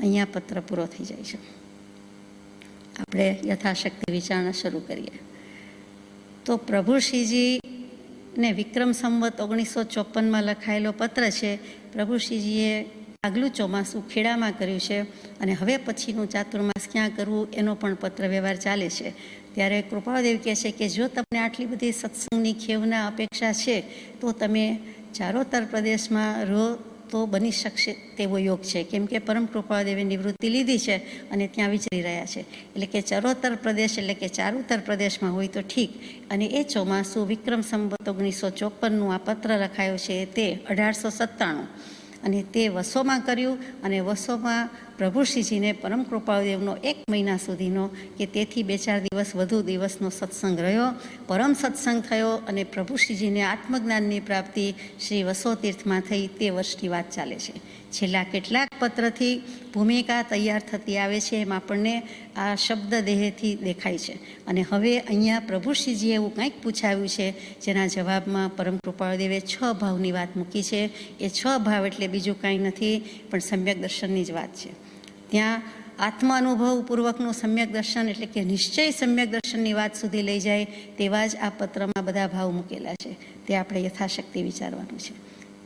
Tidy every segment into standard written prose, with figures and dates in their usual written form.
અહીંયા પત્ર પૂરો થઈ જાય છે. આપણે યથાશક્તિ વિચારણા શરૂ કરીએ. તો પ્રભુ શ્રીજીને વિક્રમ સંવત 1954માં લખાયેલો પત્ર છે. પ્રભુ શ્રીજીએ આગલું ચોમાસું ખેડામાં કર્યું છે અને હવે પછીનું ચાતુર્માસ ક્યાં કરવું એનો પણ પત્ર વ્યવહાર ચાલે છે. ત્યારે કૃપાળદેવ કહે છે કે જો તમને આટલી બધી સત્સંગની ખેવના અપેક્ષા છે તો તમે ચારોતર પ્રદેશમાં રહો તો બની શકશે તેવો યોગ છે. કેમ કે પરમ કૃપાળદેવે નિવૃત્તિ લીધી છે અને ત્યાં વિચરી રહ્યા છે. એટલે કે ચરોતર પ્રદેશ એટલે કે ચારુતર પ્રદેશમાં હોય તો ઠીક. અને એ ચોમાસું વિક્રમ સંવત 1954નું આ પત્ર લખાયો છે તે 1897 અને તે વસોમાં કર્યું. અને વસોમાં પ્રભુ શ્રીજીને પરમ કૃપાળદેવનો 1 મહિના સુધીનો કે તેથી 2-4 દિવસ વધુ દિવસનો સત્સંગ રહ્યો. પરમ સત્સંગ થયો અને પ્રભુ શ્રીજીને આત્મજ્ઞાનની પ્રાપ્તિ શ્રી વસો તીર્થમાં થઈ તે વર્ષની વાત ચાલે છે. છેલ્લા કેટલાક પત્રથી ભૂમિકા તૈયાર થતી આવે છે એમ આપણને આ શબ્દ દેહથી દેખાય છે. અને હવે અહીંયા પ્રભુ શ્રીજીએ એવું કંઈક પૂછાવ્યું છે જેના જવાબમાં પરમ કૃપાળદેવે 6 ભાવની વાત મૂકી છે. એ 6 ભાવ એટલે બીજું કાંઈ નથી પણ સમ્યક દર્શનની જ વાત છે. ત્યાં આત્માનુભવપૂર્વકનું સમ્યક દર્શન એટલે કે નિશ્ચય સમ્યક દર્શનની વાત સુધી લઈ જાય તેવા જ આ પત્રમાં બધા ભાવ મૂકેલા છે. તે આપણે યથાશક્તિ વિચારવાનું છે.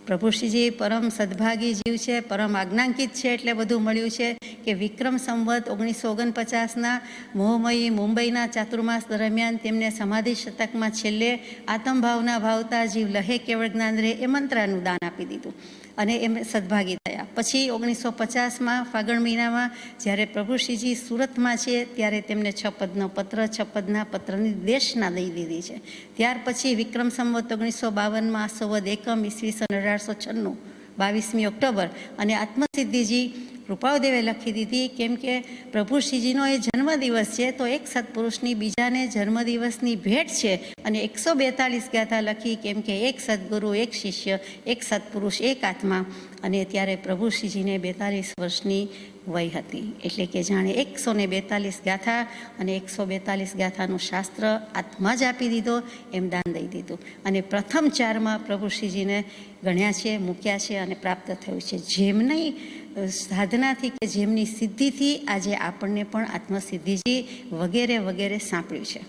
પ્રભુ શ્રીજી પરમ સદભાગી જીવ છે, પરમ આજ્ઞાંકિત છે એટલે બધું મળ્યું છે કે વિક્રમ સંવત 1949ના મોહમયી મુંબઈના ચાતુર્માસ દરમિયાન તેમને સમાધિ શતકમાં છેલ્લે આત્મભાવના ભાવતા જીવ લહે કેવળ જ્ઞાન રહે એ મંત્રનું દાન આપી દીધું અને એમ સદભાગી થયા. પછી 1950માં ફાગણ મહિનામાં જ્યારે પ્રભુ શ્રીજી સુરતમાં છે ત્યારે તેમને 6 પદનો પત્ર 6 પદના પત્રની દેશના દઈ દીધી છે. ત્યાર પછી વિક્રમ સંવત 1952માં સંવત એકમ ઈસવીસન 1896 22મી ઓક્ટોબર અને આત્મસિદ્ધિજી કૃપાળદેવે લખી દીધી. કેમ કે પ્રભુ શ્રીજીનો એ જન્મદિવસ છે તો એક સત્પુરુષની બીજાને જન્મદિવસની ભેટ છે અને 142 ગાથા લખી. કેમ કે એક સદગુરુ, એક શિષ્ય, એક સત્પુરુષ, એક આત્મા. અને ત્યારે પ્રભુ શ્રીજીને 42 વર્ષની વય હતી. એટલે કે જાણે 142 ગાથા અને 142 ગાથાનું શાસ્ત્ર આત્મા જ આપી દીધો એમ દાન દઈ દીધું. અને પ્રથમ 4માં પ્રભુ શ્રીજીને ગણ્યા છે, મૂક્યા છે અને પ્રાપ્ત થયું છે. જેમની સાધનાથી કે જેમની સિદ્ધિથી આજે આપણને પણ આત્મસિદ્ધિજી વગેરે વગેરે સાંપડ્યું છે.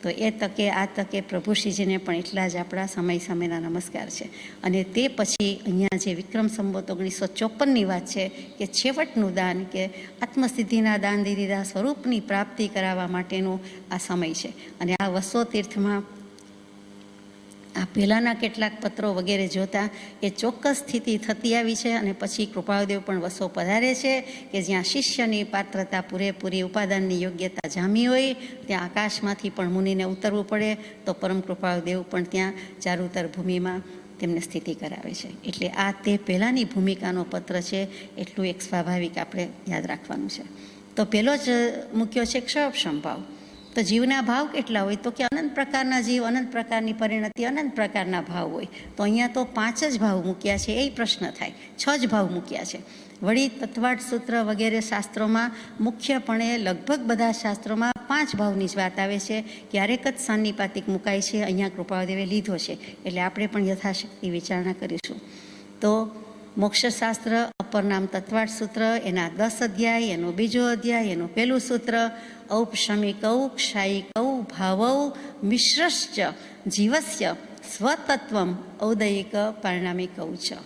તો એ તકે આ તકે પ્રભુ શ્રીજીને પણ એટલા જ આપણા સમય સમયના નમસ્કાર છે. અને તે પછી અહીંયા જે વિક્રમ સંવત 1954ની વાત છે કે છેવટનું દાન કે આત્મસિદ્ધિના દાન દીધા સ્વરૂપની પ્રાપ્તિ કરાવવા માટેનો આ સમય છે. અને આ વસો તીર્થમાં આ પહેલાંના કેટલાક પત્રો વગેરે જોતા એ ચોક્કસ સ્થિતિ થતી આવી છે. અને પછી કૃપાળદેવ પણ વસો પધારે છે કે જ્યાં શિષ્યની પાત્રતા પૂરેપૂરી ઉપાદાનની યોગ્યતા જામી હોય ત્યાં આકાશમાંથી પણ મુનિને ઉતરવું પડે તો પરમ કૃપાળદેવ પણ ત્યાં ચારુતર ભૂમિમાં તેમને સ્થિતિ કરાવે છે. એટલે આ તે પહેલાંની ભૂમિકાનો પત્ર છે એટલું એક સ્વાભાવિક આપણે યાદ રાખવાનું છે. તો પહેલો જ મૂક્યો છે ક્ષયોપશમ ભાવ. તો જીવના ભાવ કેટલા હોય તો કે અનંત પ્રકારના જીવ, અનંત પ્રકારની પરિણતિ, અનંત પ્રકારના ભાવ હોય. તો અહીંયા તો 5 જ ભાવ મૂક્યા છે એ પ્રશ્ન થાય. 6 જ ભાવ મૂક્યા છે. વળી તત્વાર્થ સૂત્ર વગેરે શાસ્ત્રોમાં મુખ્યપણે લગભગ બધા શાસ્ત્રોમાં 5 ભાવની જ વાત આવે છે. ક્યારેક જ સાન્નિપાતિક મુકાય છે. અહીંયા કૃપાળદેવે લીધો છે એટલે આપણે પણ યથાશક્તિ વિચારણા કરીશું. તો મોક્ષશાસ્ત્ર અપર નામ તત્વાર્થ સૂત્ર એના 10 અધ્યાય, એનો બીજો અધ્યાય, એનું પહેલું સૂત્ર ઔપશમિકૌ ક્ષાયિકૌ ભાવૌ મિશ્રશ્ચ જીવસ્ય સ્વતત્વમ ઔદયિક પરિણામિકૌ ચ.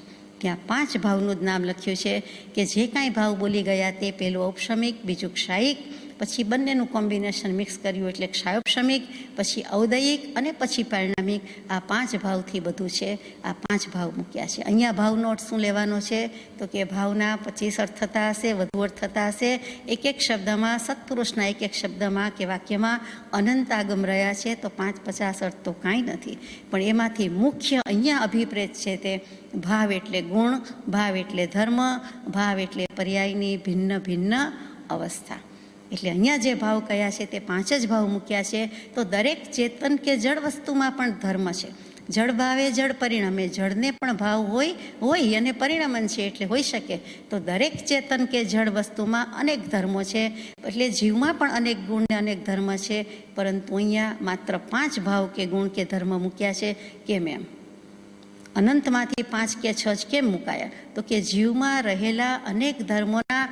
ત્યાં 5 ભાવનું જ નામ લખ્યું છે કે જે કાંઈ ભાવ બોલી ગયા તે પહેલું ઔપશમિક, બીજું ક્ષાયિક, પછી બંનેનું કોમ્બિનેશન મિક્સ કર્યું એટલે ક્ષાયોપશમિક, પછી ઔદયિક અને પછી પરિણામિક. આ 5 ભાવથી બધું છે. આ 5 ભાવ મૂક્યા છે. અહીંયા ભાવનો અર્થ શું લેવાનો છે તો કે ભાવના 25 અર્થ થતા હશે, વધુ અર્થ થતા હશે. એક શબ્દમાં સત્પુરુષના એક શબ્દમાં કે વાક્યમાં અનંત આગમ રહ્યા છે તો 5-50 અર્થ તો કાંઈ નથી. પણ એમાંથી મુખ્ય અહીંયા અભિપ્રેત છે તે ભાવ એટલે ગુણ, ભાવ એટલે ધર્મ, ભાવ એટલે પર્યાયની ભિન્ન ભિન્ન અવસ્થા. એટલે અહીંયા જે ભાવ કયા છે તે 5 જ ભાવ મૂક્યા છે. તો દરેક ચેતન કે જળ વસ્તુમાં પણ ધર્મ છે. જળ ભાવે જળ પરિણમે, જળને પણ ભાવ હોય અને પરિણમન છે એટલે હોઈ શકે. તો દરેક ચેતન કે જળ વસ્તુમાં અનેક ધર્મો છે. એટલે જીવમાં પણ અનેક ગુણ ને અનેક ધર્મ છે. પરંતુ અહીંયા માત્ર 5 ભાવ કે ગુણ કે ધર્મ મૂક્યા છે. કેમ એમ? અનંતમાંથી 5 કે 6 જ કેમ મુકાયા? તો કે જીવમાં રહેલા અનેક ધર્મોના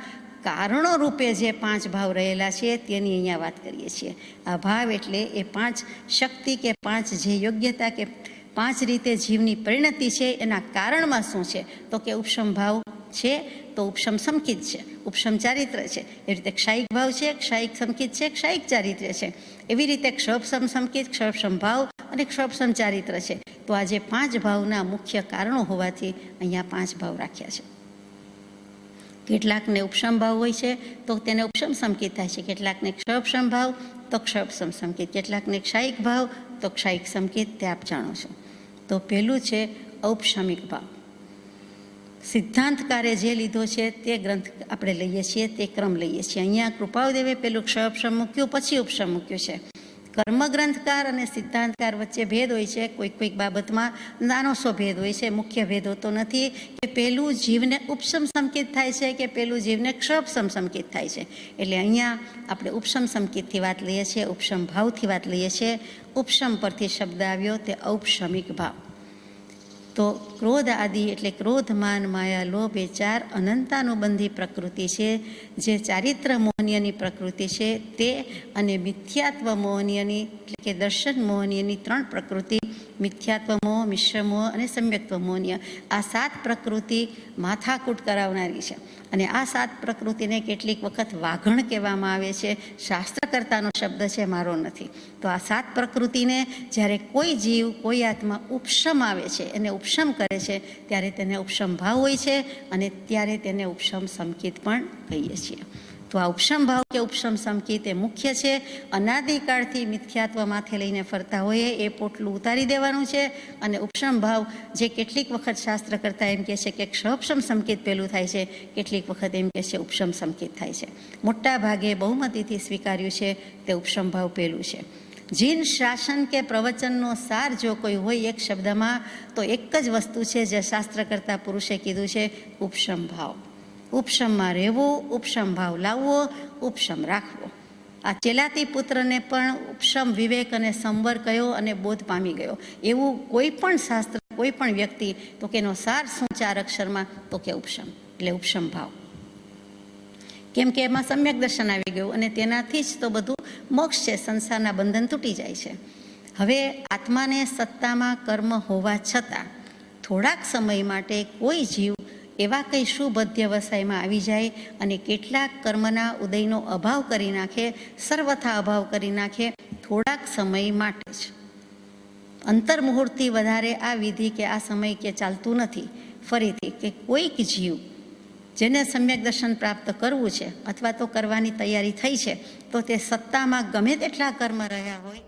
કારણો રૂપે જે 5 ભાવ રહેલા છે તેની અહીંયા વાત કરીએ છીએ. આ ભાવ એટલે એ 5 શક્તિ કે 5 જે યોગ્યતા કે 5 રીતે જીવની પરિણતિ છે એના કારણમાં શું છે, તો કે ઉપશમ ભાવ છે તો ઉપશમ સમકિત છે, ઉપશમ ચારિત્ર છે. એવી રીતે ક્ષાયિક ભાવ છે, ક્ષાયિક સમકિત છે, ક્ષાયિક ચારિત્ર છે. એવી રીતે ક્ષોભસમ સમકિત, ક્ષોભસમ ભાવ અને ક્ષોભસમ ચારિત્ર છે. તો આ જે 5 ભાવના મુખ્ય કારણો હોવાથી અહીંયા 5 ભાવ રાખ્યા છે. કેટલાકને ઉપશમ ભાવ હોય છે તો તેને ઉપશમ સમકિત થાય છે, કેટલાકને ક્ષોભસમ ભાવ તો ક્ષોભસમ સમકિત, કેટલાકને ક્ષાયિક ભાવ તો ક્ષાયિક સમકિત, તે આપ જાણો છો. તો પહેલું છે ઔપશમિક ભાવ. સિદ્ધાંતકારે જે લીધો છે તે ગ્રંથ આપણે લઈએ છીએ, તે ક્રમ લઈએ છીએ. અહીંયા કૃપાળદેવે પેલું ક્ષોભસમ મૂક્યું, પછી ઉપશમ મૂક્યું છે. કર્મગ્રંથકાર અને સિદ્ધાંતકાર વચ્ચે ભેદ હોય છે, કોઈક બાબતમાં નાનો સો ભેદ હોય છે, મુખ્ય ભેદ હોતો નથી કે પેલું જીવને ઉપશમ સંકેત થાય છે કે પેલું જીવને ક્ષોભસમ સંકેત થાય છે. એટલે અહીંયા આપણે ઉપશમ સંકેતથી વાત લઈએ છીએ, ઉપશમ ભાવથી વાત લઈએ છીએ. ઉપશમ પરથી શબ્દ આવ્યો તે ઔપશમિક ભાવ. તો ક્રોધ આદિ એટલે ક્રોધ, માન, માયા, લોભ એ 4 અનંતાનુબંધી પ્રકૃતિ છે, જે ચારિત્ર મોહનીયની પ્રકૃતિ છે તે, અને મિથ્યાત્વ મોહનીયની એટલે કે દર્શન મોહનીયની 3 પ્રકૃતિ, મિથ્યાત્વ મોહ, મિશ્ર મોહ અને સમ્યક્ત્વ મોહનીય. આ 7 પ્રકૃતિ માથાકૂટ કરાવનારી છે. અને આ 7 પ્રકૃતિને કેટલીક વખત વાઘણ કહેવામાં આવે છે. શાસ્ત્રકર્તાનો શબ્દ છે, મારો નથી. તો આ 7 પ્રકૃતિને જ્યારે કોઈ જીવ, કોઈ આત્મા ઉપશમ આવે છે, એને ઉપશમ કરે છે, ત્યારે તેને ઉપશમ ભાવ હોય છે અને ત્યારે તેને ઉપશમ સમકિત પણ કહીએ છીએ. તો આ ઉપશમ ભાવ કે ઉપશમ સમકિત એ મુખ્ય છે. અનાદિકાળથી મિથ્યાત્વ માથે લઈને ફરતા હોઈએ એ પોટલું ઉતારી દેવાનું છે. અને ઉપશમ ભાવ જે કેટલીક વખત શાસ્ત્ર કરતા એમ કહે છે કે ક્ષોભસમ સમકિત પહેલું થાય છે, કેટલીક વખત એમ કહે છે ઉપશમ સમકિત થાય છે. મોટા ભાગે બહુમતીથી સ્વીકાર્યું છે તે ઉપશમ ભાવ પહેલું છે. જીન શાસન કે પ્રવચનનો સાર જો કોઈ હોય એક શબ્દમાં, તો એક જ વસ્તુ છે જે શાસ્ત્ર કરતા પુરુષે કીધું છે, ઉપશમ ભાવ. ઉપશમમાં રહેવું, ઉપશમ ભાવ લાવવો, ઉપશમ રાખવો. આ ચેલાતી પુત્રને પણ ઉપશમ વિવેક અને સંવર કયો અને બોધ પામી ગયો. એવું કોઈ પણ શાસ્ત્ર, કોઈ પણ વ્યક્તિ, તો કે એનો સાર શું 4 અક્ષરમાં, તો કે ઉપશમ એટલે ઉપશમ ભાવ. કેમ કે એમાં સમ્યક દર્શન આવી ગયું અને તેનાથી જ તો બધું મોક્ષ છે, સંસારના બંધન તૂટી જાય છે. હવે આત્માને સત્તામાં કર્મ હોવા છતાં થોડાક સમય માટે કોઈ જીવ એવા કંઈ શુભ અધ્યવસાયમાં આવી જાય અને કેટલાક કર્મના ઉદયનો અભાવ કરી નાખે, સર્વથા અભાવ કરી નાખે, થોડાક સમય માટે જ. અંતર્મુહૂર્તથી વધારે આ વિધિ કે આ સમય કે ચાલતું નથી. ફરીથી કે કોઈક જીવ જેને સમ્યક દર્શન પ્રાપ્ત કરવું છે અથવા તો કરવાની તૈયારી થઈ છે, તો તે સત્તામાં ગમે તેટલા કર્મ રહ્યા હોય,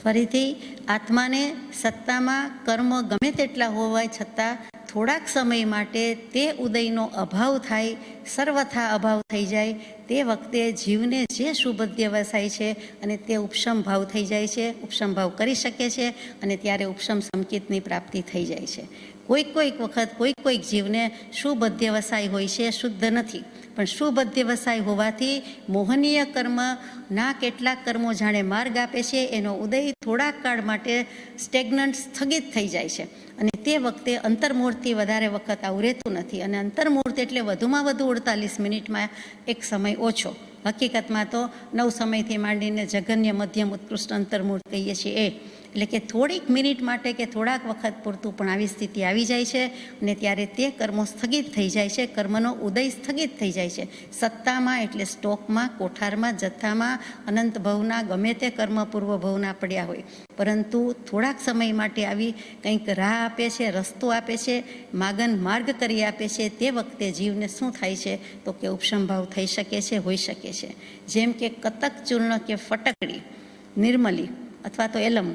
ફરીથી આત્માને સત્તામાં કર્મ ગમે તેટલા હોવા છતાં થોડાક સમય માટે તે ઉદયનો અભાવ થાય, સર્વથા અભાવ થઈ જાય, તે વખતે જીવને જે શુભ અધ્યવસાય છે અને તે ઉપશમ ભાવ થઈ જાય છે, ઉપશમ ભાવ કરી શકે છે અને ત્યારે ઉપશમ સમકિતની પ્રાપ્તિ થઈ જાય છે. કોઈક વખત કોઈક જીવને શુભ અધ્યવસાય હોય છે, શુદ્ધ નથી, પણ શુભ અધ્યવસાય હોવાથી મોહનીય કર્મના કેટલાક કર્મો જાણે માર્ગ આપે છે, એનો ઉદય થોડાક કાળ માટે સ્ટેગ્નન્ટ, સ્થગિત થઈ જાય છે. અને તે વખતે અંતર્મુહૂર્તથી વધારે વખત આવું રહેતું નથી. અને અંતર્મુહૂર્ત એટલે વધુમાં વધુ 48 મિનિટમાં એક સમય ઓછો. હકીકતમાં તો 9 સમયથી માંડીને જઘન્ય, મધ્યમ, ઉત્કૃષ્ટ અંતર્મુહૂર્ત કહીએ છીએ એ. એટલે કે થોડીક મિનિટ માટે કે થોડાક વખત પૂરતું પણ આવી સ્થિતિ આવી જાય છે અને ત્યારે તે કર્મો સ્થગિત થઈ જાય છે, કર્મનો ઉદય સ્થગિત થઈ જાય છે. સત્તામાં એટલે સ્ટોકમાં, કોઠારમાં, જથ્થામાં, અનંત ભવના ગમે તે કર્મ પૂર્વ ભવના પડ્યા હોય, પરંતુ થોડાક સમય માટે આવી કંઈક રાહ આપે છે, રસ્તો આપે છે, માર્ગ કરી આપે છે, તે વખતે જીવને શું થાય છે, તો કે ઉપશમ ભાવ થઈ શકે છે, હોઈ શકે છે. જેમ કે કતક ચૂર્ણ કે ફટકડી, નિર્મલી અથવા તો એલમ,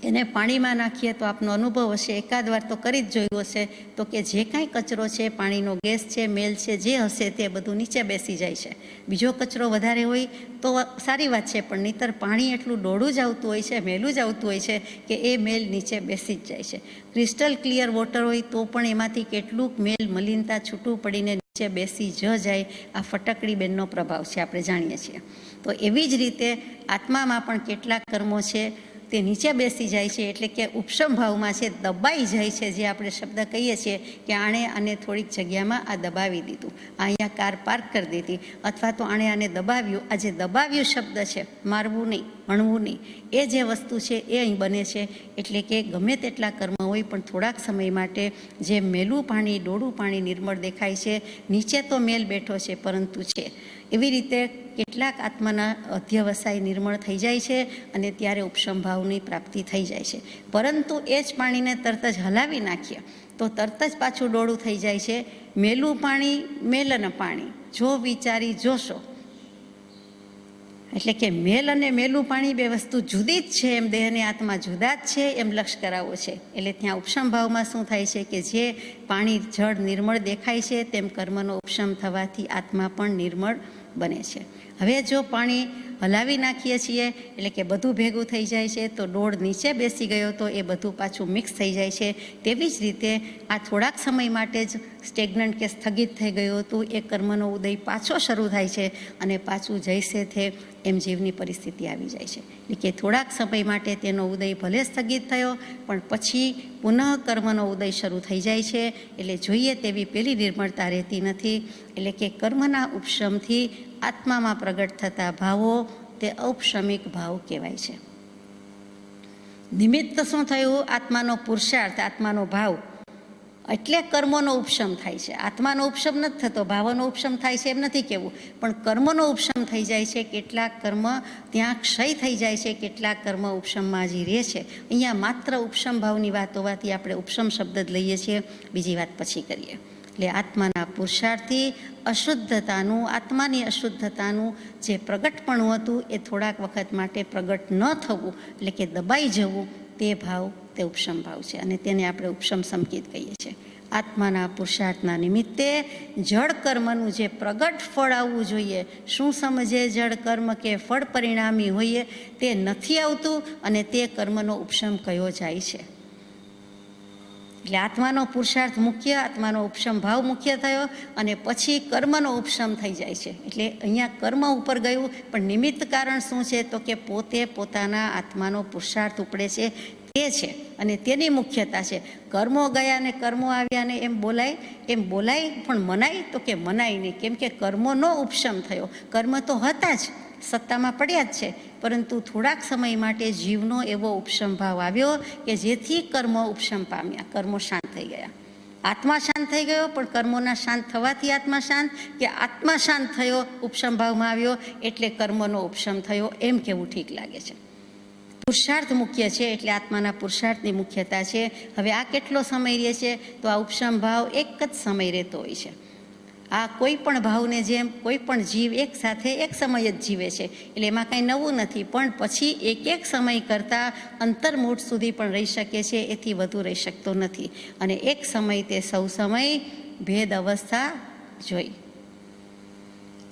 એને પાણીમાં નાખીએ તો આપનો અનુભવ હશે, એકાદ વાર તો કરી જ જોયું હશે, તો કે જે કાંઈ કચરો છે, પાણીનો ગેસ છે, મેલ છે, જે હશે તે બધું નીચે બેસી જાય છે. બીજો કચરો વધારે હોય તો સારી વાત છે, પણ નહીંતર પાણી એટલું ડોળું જ આવતું હોય છે, મેલું જ આવતું હોય છે કે એ મેલ નીચે બેસી જ જાય છે. ક્રિસ્ટલ ક્લિયર વોટર હોય તો પણ એમાંથી કેટલુંક મેલ, મલિનતા છૂટું પડીને નીચે બેસી જ જાય. આ ફટકડી બેનનો પ્રભાવ છે, આપણે જાણીએ છીએ. તો એવી જ રીતે આત્મામાં પણ કેટલાક કર્મો છે તે નીચે બેસી જાય છે, એટલે કે ઉપશમ ભાવમાં છે, દબાઈ જાય છે. જે આપણે શબ્દ કહીએ છીએ કે આણે આને થોડીક જગ્યામાં આ દબાવી દીધું, અહીંયા કાર પાર્ક કરી દીધી, અથવા તો આને દબાવ્યું. આ જે દબાવ્યું શબ્દ છે, મારવું નહીં, હણવું નહીં, એ જે વસ્તુ છે એ અહીં બને છે. એટલે કે ગમે તેટલા કર્મ હોય પણ થોડાક સમય માટે જે મેલું પાણી, ડોળું પાણી નિર્મળ દેખાય છે, નીચે તો મેલ બેઠો છે પરંતુ છે, એવી રીતે કેટલાક આત્માના અધ્યવસાય નિર્મળ થઈ જાય છે અને ત્યારે ઉપશમ ભાવની પ્રાપ્તિ થઈ જાય છે. પરંતુ એ જ પાણીને તરત જ હલાવી નાખીએ તો તરત જ પાછું ડોળું થઈ જાય છે. મેલું પાણી, મેલન પાણી જો વિચારી જોશો, એટલે કે મેલ અને મેલું પાણી બે વસ્તુ જુદી જ છે, એમ દેહ અને આત્મા જુદા જ છે એમ લક્ષ કરાવો છે. એટલે ત્યાં ઉપશમ ભાવમાં શું થાય છે કે જે પાણી, જળ નિર્મળ દેખાય છે તેમ કર્મનો ઉપશમ થવાથી આત્મા પણ નિર્મળ બને છે. હવે જો પાણી હલાવી નાખીએ છીએ એટલે કે બધું ભેગું થઈ જાય છે તો ડોળ નીચે બેસી ગયો તો એ બધું પાછું મિક્સ થઈ જાય છે. તેવી જ રીતે આ થોડાક સમય માટે જ સ્ટેગ્નન્ટ કે સ્થગિત થઈ ગયું હતું, એ કર્મનો ઉદય પાછો શરૂ થાય છે અને પાછું જઈશે તે એમ જીવની પરિસ્થિતિ આવી જાય છે. એટલે કે થોડાક સમય માટે તેનો ઉદય ભલે સ્થગિત થયો પણ પછી પુનઃ કર્મનો ઉદય શરૂ થઈ જાય છે. એટલે જોઈએ તેવી પેલી નિર્મળતા રહેતી નથી. એટલે કે કર્મના ઉપશમથી આત્મામાં પ્રગટ થતા ભાવો તે ઔપશમિક ભાવ કહેવાય છે. નિમિત્ત શું થયું? આત્માનો પુરુષાર્થ, આત્માનો ભાવ, એટલે કર્મોનો ઉપશમ થાય છે. આત્માનો ઉપશમ નથી થતો, ભાવોનો ઉપશમ થાય છે એમ નથી કહેવું, પણ કર્મનો ઉપશમ થઈ જાય છે. કેટલાક કર્મ ત્યાં ક્ષય થઈ જાય છે, કેટલાક કર્મ ઉપશમમાં હજી રહે છે. અહીંયા માત્ર ઉપશમ ભાવની વાત હોવાથી આપણે ઉપશમ શબ્દ જ લઈએ છીએ, બીજી વાત પછી કરીએ. એટલે આત્માના પુરુષાર્થથી અશુદ્ધતાનું, આત્માની અશુદ્ધતાનું જે પ્રગટપણું હતું એ થોડાક વખત માટે પ્રગટ ન થવું, એટલે કે દબાઈ જવું, તે ભાવ તે ઉપશમ ભાવ છે અને તેને આપણે ઉપશમ સંકેત કહીએ છીએ. આત્માના પુરુષાર્થના નિમિત્તે જળ કર્મનું જે પ્રગટ ફળ આવવું જોઈએ, શું સમજે જળ કર્મ કે ફળ પરિણામી હોઈએ, તે નથી આવતું અને તે કર્મનો ઉપશમ કયો જાય છે. એટલે આત્માનો પુરુષાર્થ મુખ્ય, આત્માનો ઉપશમ ભાવ મુખ્ય થયો અને પછી કર્મનો ઉપશમ થઈ જાય છે. એટલે અહીંયા કર્મ ઉપર ગયું પણ નિમિત્ત કારણ શું છે તો કે પોતે પોતાના આત્માનો પુરુષાર્થ ઉપડે છે તે છે અને તેની મુખ્યતા છે. કર્મો ગયા ને કર્મો આવ્યા ને એમ બોલાય પણ મનાય તો કે મનાય નહીં, કેમ કે કર્મોનો ઉપશમ થયો. કર્મ તો હતા જ, સત્તામાં પડ્યા જ છે, પરંતુ થોડાક સમય માટે જીવનો એવો ઉપશમ ભાવ આવ્યો કે જેથી કર્મો ઉપશમ પામ્યા, કર્મો શાંત થઈ ગયા. આત્મા શાંત થઈ ગયો પણ કર્મોના શાંત થવાથી આત્મા શાંત, કે આત્મા શાંત થયો ઉપશમ ભાવમાં આવ્યો એટલે કર્મનો ઉપશમ થયો, એમ કેવું ઠીક લાગે છે. પુરુષાર્થ મુખ્ય છે એટલે આત્માના પુરુષાર્થની મુખ્યતા છે. હવે આ કેટલો સમય રહે છે તો આ ઉપશમ ભાવ એક જ સમય રહેતો હોય છે. આ કોઈ પણ ભાવને જેમ કોઈ પણ જીવ એક સાથે એક સમય જ જીવે છે એટલે એમાં કાંઈ નવું નથી, પણ પછી એક સમય કરતાં અંતર્મુઠ સુધી પણ રહી શકે છે, એથી વધુ રહી શકતો નથી. અને એક સમય તે સૌ સમય ભેદ અવસ્થા જોઈ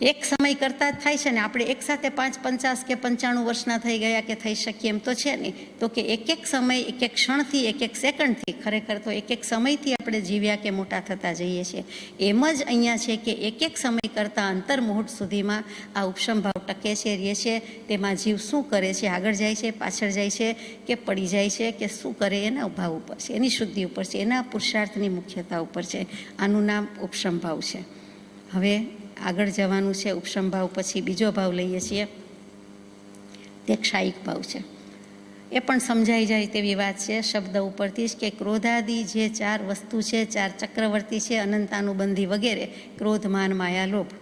એક સમય કરતાં જ થાય છે ને. આપણે એક સાથે 5, 50 કે 95 વર્ષના થઈ ગયા કે થઈ શકીએ એમ તો છે નહીં, તો કે એક સમય, એક ક્ષણથી, એક સેકન્ડથી, ખરેખર તો એક સમયથી આપણે જીવ્યા કે મોટા થતા જઈએ છીએ. એમ જ અહીંયા છે કે એક સમય કરતાં અંતર્મુહૂર્ત સુધીમાં આ ઉપશમ ભાવ ટકે છે, રહે છે. તેમાં જીવ શું કરે છે, આગળ જાય છે, પાછળ જાય છે કે પડી જાય છે કે શું કરે, એના ભાવ ઉપર છે, એની શુદ્ધિ ઉપર છે, એના પુરુષાર્થની મુખ્યતા ઉપર છે. આનું નામ ઉપશમ ભાવ છે. હવે આગળ જવાનું છે. ઉપશમ ભાવ પછી બીજો ભાવ લઈએ છીએ, તે ક્ષાયિક ભાવ છે. એ પણ સમજાઈ જાય તેવી વાત છે શબ્દ ઉપરથી જ, કે ક્રોધાદિ જે 4 વસ્તુ છે, 4 ચક્રવર્તી છે, અનંતાનુબંધી વગેરે, ક્રોધ, માન, માયા, લોભ.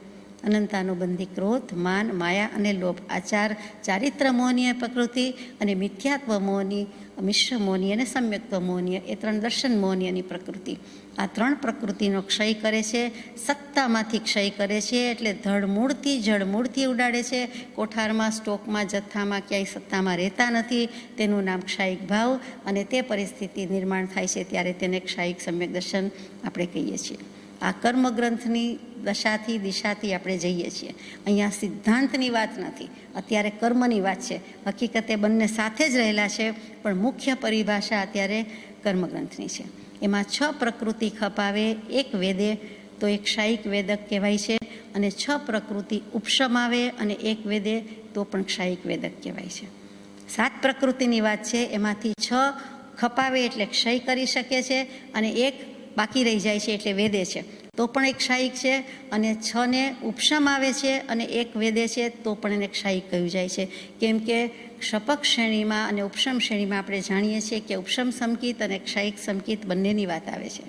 અનંતાનુબંધી ક્રોધ, માન, માયા અને લોભ, આ 4 ચારિત્ર મોહનીય પ્રકૃતિ અને મિથ્યાત્વ મોહની, મિશ્ર મોહનીય અને સમ્યક્ત્વ મોહનીય, એ 3 દર્શન મોહનીયની પ્રકૃતિ. આ 3 પ્રકૃતિનો ક્ષય કરે છે, સત્તામાંથી ક્ષય કરે છે. એટલે ધડમૂળથી જડમૂળથી ઉડાડે છે. કોઠારમાં, સ્ટોકમાં, જથ્થામાં, ક્યાંય સત્તામાં રહેતા નથી. તેનું નામ ક્ષાયિક ભાવ. અને તે પરિસ્થિતિ નિર્માણ થાય છે ત્યારે તેને ક્ષાયિક સમ્યક દર્શન આપણે કહીએ છીએ. આ કર્મગ્રંથની દશાથી, દિશાથી આપણે જઈએ છીએ. અહીંયા સિદ્ધાંતની વાત નથી, અત્યારે કર્મની વાત છે. હકીકતે બંને સાથે જ રહેલા છે પણ મુખ્ય પરિભાષા અત્યારે કર્મગ્રંથની છે. એમાં 6 પ્રકૃતિ ખપાવે એક વેદે તો એક ક્ષાયિક વેદક કહેવાય છે, અને 6 પ્રકૃતિ ઉપશમ આવે અને એક વેદે તો પણ ક્ષાયિક વેદક કહેવાય છે. 7 પ્રકૃતિની વાત છે, એમાંથી 6 ખપાવે એટલે ક્ષય કરી શકે છે અને 1 બાકી રહી જાય છે એટલે વેદે છે, તો પણ એક ક્ષાયિક છે. અને 6 ને ઉપશમ આવે છે અને 1 વેદે છે તો પણ એને ક્ષાયિક કહ્યું જાય છે. કેમ કે ક્ષપક શ્રેણીમાં અને ઉપશમ શ્રેણીમાં આપણે જાણીએ છીએ કે ઉપશમ સમકિત અને ક્ષાયિક સમકિત બંનેની વાત આવે છે.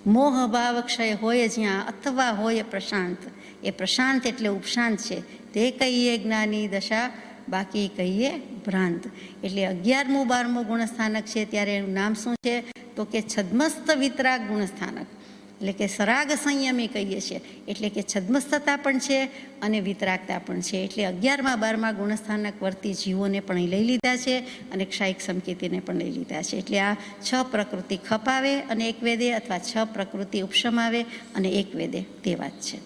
મોહ ભાવ ક્ષય હોય જ્યાં અથવા હોય પ્રશાંત, એ પ્રશાંત એટલે ઉપશાંત છે, તે કહીએ જ્ઞાની દશા, બાકી કહીએ ભ્રાંત. એટલે 11મું 12મું ગુણસ્થાનક છે ત્યારે એનું નામ શું છે તો કે છદ્મસ્ત વિતરાગ ગુણસ્થાનક, એટલે કે સરાગ સંયમી કહીએ છીએ. એટલે કે છદ્મસ્થતા પણ છે અને વિતરાગતા પણ છે. એટલે 11મા 12મા ગુણસ્થાનક વર્તી જીવોને પણ લઈ લીધા છે અને ક્ષાયિક સમકિતીને પણ લઈ લીધા છે. એટલે આ 6 પ્રકૃતિ ખપાવે અને 1 વેદે, અથવા 6 પ્રકૃતિ ઉપશમાવે અને 1 વેદે, તે વાત છે.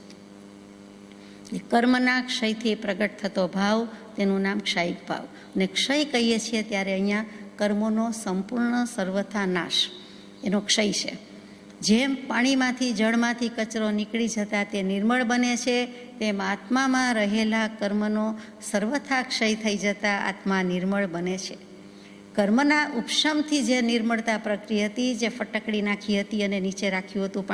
કર્મના ક્ષયથી પ્રગટ થતો ભાવ, તેનું નામ ક્ષાયિક ભાવ. અને ક્ષય કહીએ છીએ ત્યારે અહીંયા કર્મોનો સંપૂર્ણ સર્વથા નાશ, એનો ક્ષય છે. જેમ પાણીમાંથી જળમાંથી કચરો નીકળી જતાં તે નિર્મળ બને છે, તેમ આત્મામાં રહેલા કર્મનો સર્વથા ક્ષય થઈ જતાં આત્મા નિર્મળ બને છે. કર્મના ઉપશમથી જે નિર્મળતા પ્રગટી હતી, જે ફટકડી નાખી હતી અને નીચે રાખ્યું હતું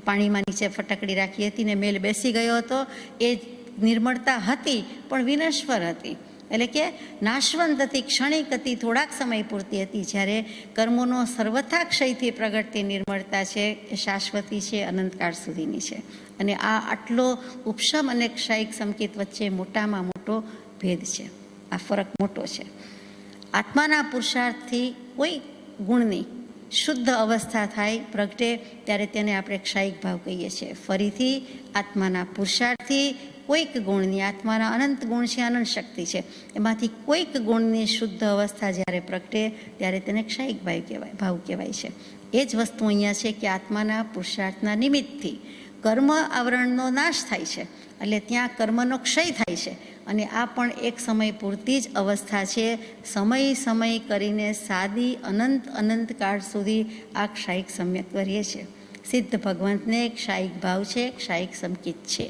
પાણીમાં નીચે ફટકડી રાખી હતી ને મેલ બેસી ગયો હતો, એ નિર્મળતા હતી પણ વિનશ્વર હતી, એટલે કે નાશવંત હતી, ક્ષણિક હતી, થોડાક સમય પૂરતી હતી. જ્યારે કર્મોનો સર્વથા ક્ષયથી પ્રગટતી નિર્મળતા છે એ શાશ્વતી છે, અનંતકાળ સુધીની છે. અને આ આટલો ઉપશમ અને ક્ષાયિક સમકિત વચ્ચે મોટામાં મોટો ભેદ છે, આ ફરક મોટો છે. આત્માના પુરુષાર્થથી કોઈ ગુણની શુદ્ધ અવસ્થા થાય, પ્રગટે, ત્યારે તેને આપણે ક્ષાયિક ભાવ કહીએ છીએ. ફરીથી આત્માના પુરુષાર્થથી કોઈક ગુણની, આત્માના અનંત ગુણ છે, અનંત શક્તિ છે, એમાંથી કોઈક ગુણની શુદ્ધ અવસ્થા જ્યારે પ્રગટે ત્યારે તેને ક્ષાયિક ભાવ કહેવાય છે. એ જ વસ્તુ અહીંયા છે કે આત્માના પુરુષાર્થના નિમિત્તથી કર્મ આવરણનો નાશ થાય છે, એટલે ત્યાં કર્મનો ક્ષય થાય છે. અને આ પણ એક સમય પૂરતી જ અવસ્થા છે. સમય કરીને સાદી અનંત કાળ સુધી આ ક્ષાયિક સમ્યક કરીએ છીએ. સિદ્ધ ભગવંતને ક્ષાયિક ભાવ છે, ક્ષાયિક સમકિત છે,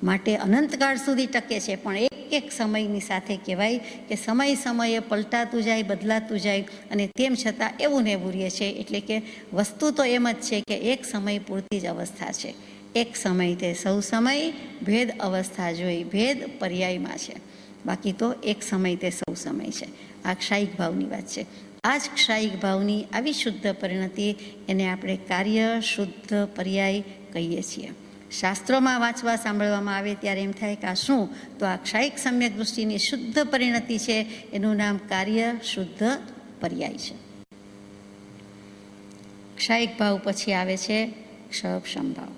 માટે અનંતકાળ સુધી ટકે છે. પણ એક સમયની સાથે કહેવાય કે સમયે પલટાતું જાય, બદલાતું જાય, અને તેમ છતાં એવું ને એવું રહે છે. એટલે કે વસ્તુ તો એમ જ છે કે એક સમય પૂરતી જ અવસ્થા છે. એક સમય તે સૌ સમય, ભેદ અવસ્થા જોઈ, ભેદ પર્યાયમાં છે, બાકી તો એક સમય તે સૌ સમય છે. આ ક્ષાયિક ભાવની વાત છે. આ જ ક્ષાયિક ભાવની આવી શુદ્ધ પરિણતિ, એને આપણે કાર્ય શુદ્ધ પર્યાય કહીએ છીએ. શાસ્ત્રોમાં વાંચવા સાંભળવામાં આવે ત્યારે એમ થાય કે આ શું, તો આ ક્ષાયિક સમ્યક દૃષ્ટિની શુદ્ધ પરિણતિ છે, એનું નામ કાર્ય શુદ્ધ પર્યાય છે. ક્ષાયિક ભાવ પછી આવે છે ક્ષયક્ષમ ભાવ.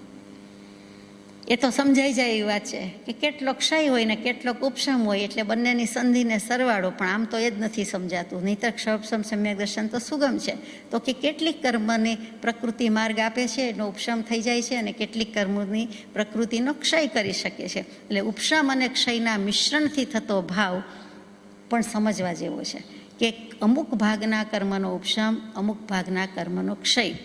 એ તો સમજાઈ જાય એવી વાત છે કે કેટલો ક્ષય હોય ને કેટલોક ઉપશમ હોય, એટલે બંનેની સંધિને સરવાળો. પણ આમ તો એ જ નથી સમજાતું, નહીંતર ક્ષયક્ષમ સમ્યક દર્શન તો સુગમ છે. તો કે કેટલીક કર્મની પ્રકૃતિ માર્ગ આપે છે, એનો ઉપશમ થઈ જાય છે, અને કેટલીક કર્મોની પ્રકૃતિનો ક્ષય કરી શકે છે. એટલે ઉપશમ અને ક્ષયના મિશ્રણથી થતો ભાવ પણ સમજવા જેવો છે કે અમુક ભાગના કર્મનો ઉપશમ, અમુક ભાગના કર્મનો ક્ષય.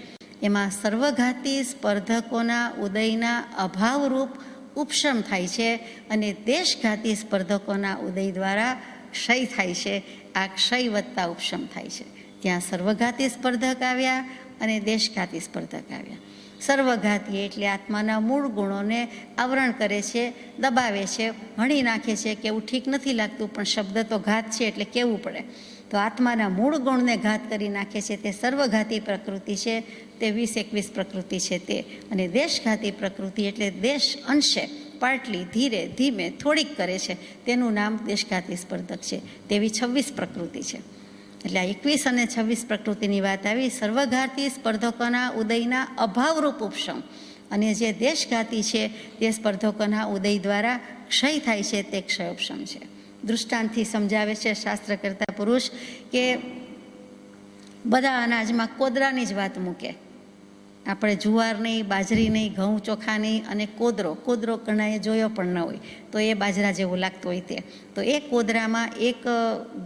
એમાં સર્વઘાતી સ્પર્ધકોના ઉદયના અભાવરૂપ ઉપશમ થાય છે, અને દેશઘાતી સ્પર્ધકોના ઉદય દ્વારા ક્ષય થાય છે. આ ક્ષય વત્તા ઉપશમ થાય છે. ત્યાં સર્વઘાતી સ્પર્ધક આવ્યા અને દેશઘાતી સ્પર્ધક આવ્યા. સર્વઘાતી એટલે આત્માના મૂળ ગુણોને આવરણ કરે છે, દબાવે છે, હણી નાખે છે કે એવું ઠીક નથી લાગતું, પણ શબ્દ તો ઘાત છે એટલે કહેવું પડે. તો આત્માના મૂળ ગુણને ઘાત કરી નાખે છે, તે સર્વઘાતી પ્રકૃતિ છે, તે 20-21 પ્રકૃતિ છે તે. અને દેશઘાતી પ્રકૃતિ એટલે દેશ અંશે, પાર્ટલી, ધીરે ધીમે થોડીક કરે છે, તેનું નામ દેશઘાતી સ્પર્ધક છે. તેવી 26 પ્રકૃતિ છે. એટલે આ 21 અને 26 પ્રકૃતિની વાત આવી. સર્વઘાતી સ્પર્ધકોના ઉદયના અભાવરૂપ ઉપશમ, અને જે દેશઘાતી છે તે સ્પર્ધકોના ઉદય દ્વારા ક્ષય થાય છે, તે ક્ષયોપશમ છે. દૃષ્ટાંતથી સમજાવે છે શાસ્ત્ર કરતા પુરુષ કે બધા અનાજમાં કોદરાની જ વાત મૂકે. આપણે જુવાર નહીં, બાજરી નહીં, ઘઉં ચોખા નહીં, અને કોદરો ઘણાએ જોયો પણ ન હોય, તો એ બાજરા જેવું લાગતું હોય તે. તો એ કોદરામાં એક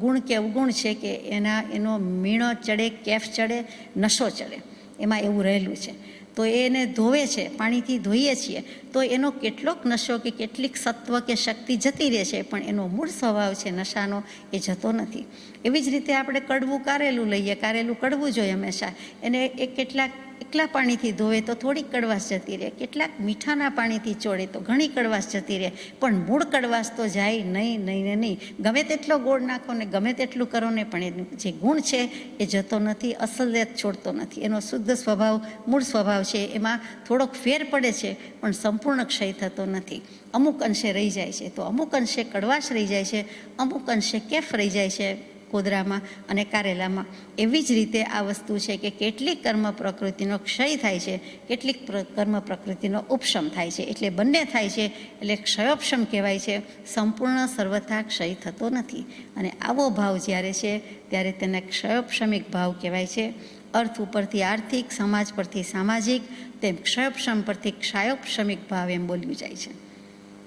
ગુણ કે અવગુણ છે કે એનો મીણો ચડે, કેફ ચડે, નશો ચડે, એમાં એવું રહેલું છે. તો એને ધોવે છે, પાણીથી ધોઈએ છીએ તો એનો કેટલોક નશો કે કેટલીક સત્વ કે શક્તિ જતી રહે છે, પણ એનો મૂળ સ્વભાવ છે નશાનો એ જતો નથી. એવી જ રીતે આપણે કડવું કારેલું લઈએ, કારેલું કડવું જોઈએ હંમેશા, એને કેટલાક એકલા પાણીથી ધોવે તો થોડીક કડવાશ જતી રહે, કેટલાક મીઠાના પાણીથી ચોળે તો ઘણી કડવાશ જતી રહે, પણ મૂળ કડવાશ તો જાય નહીં નહીં ને નહીં. ગમે તેટલો ગોળ નાખો ને ગમે તેટલું કરો ને પણ એનું જે ગુણ છે એ જતો નથી, અસલિયત છોડતો નથી. એનો શુદ્ધ સ્વભાવ, મૂળ સ્વભાવ છે એમાં થોડોક ફેર પડે છે પણ સંપૂર્ણ ક્ષય થતો નથી. અમુક અંશે રહી જાય છે, તો અમુક અંશે કડવાશ રહી જાય છે, અમુક અંશે કેફ રહી જાય છે કોદરામાં અને કારેલામાં. એવી જ રીતે આ વસ્તુ છે કે કેટલીક કર્મ પ્રકૃતિનો ક્ષય થાય છે, કેટલીક કર્મ પ્રકૃતિનો ઉપશમ થાય છે. એટલે બંને થાય છે એટલે ક્ષયોપશમ કહેવાય છે, સંપૂર્ણ સર્વથા ક્ષય થતો નથી. અને આવો ભાવ જ્યારે છે ત્યારે તેને ક્ષયોપશમિક ભાવ કહેવાય છે. અર્થ ઉપરથી આર્થિક, સમાજ પરથી સામાજિક, તેમ ક્ષયોપશમ પરથી ક્ષયોપશમિક ભાવ એમ બોલ્યું જાય છે.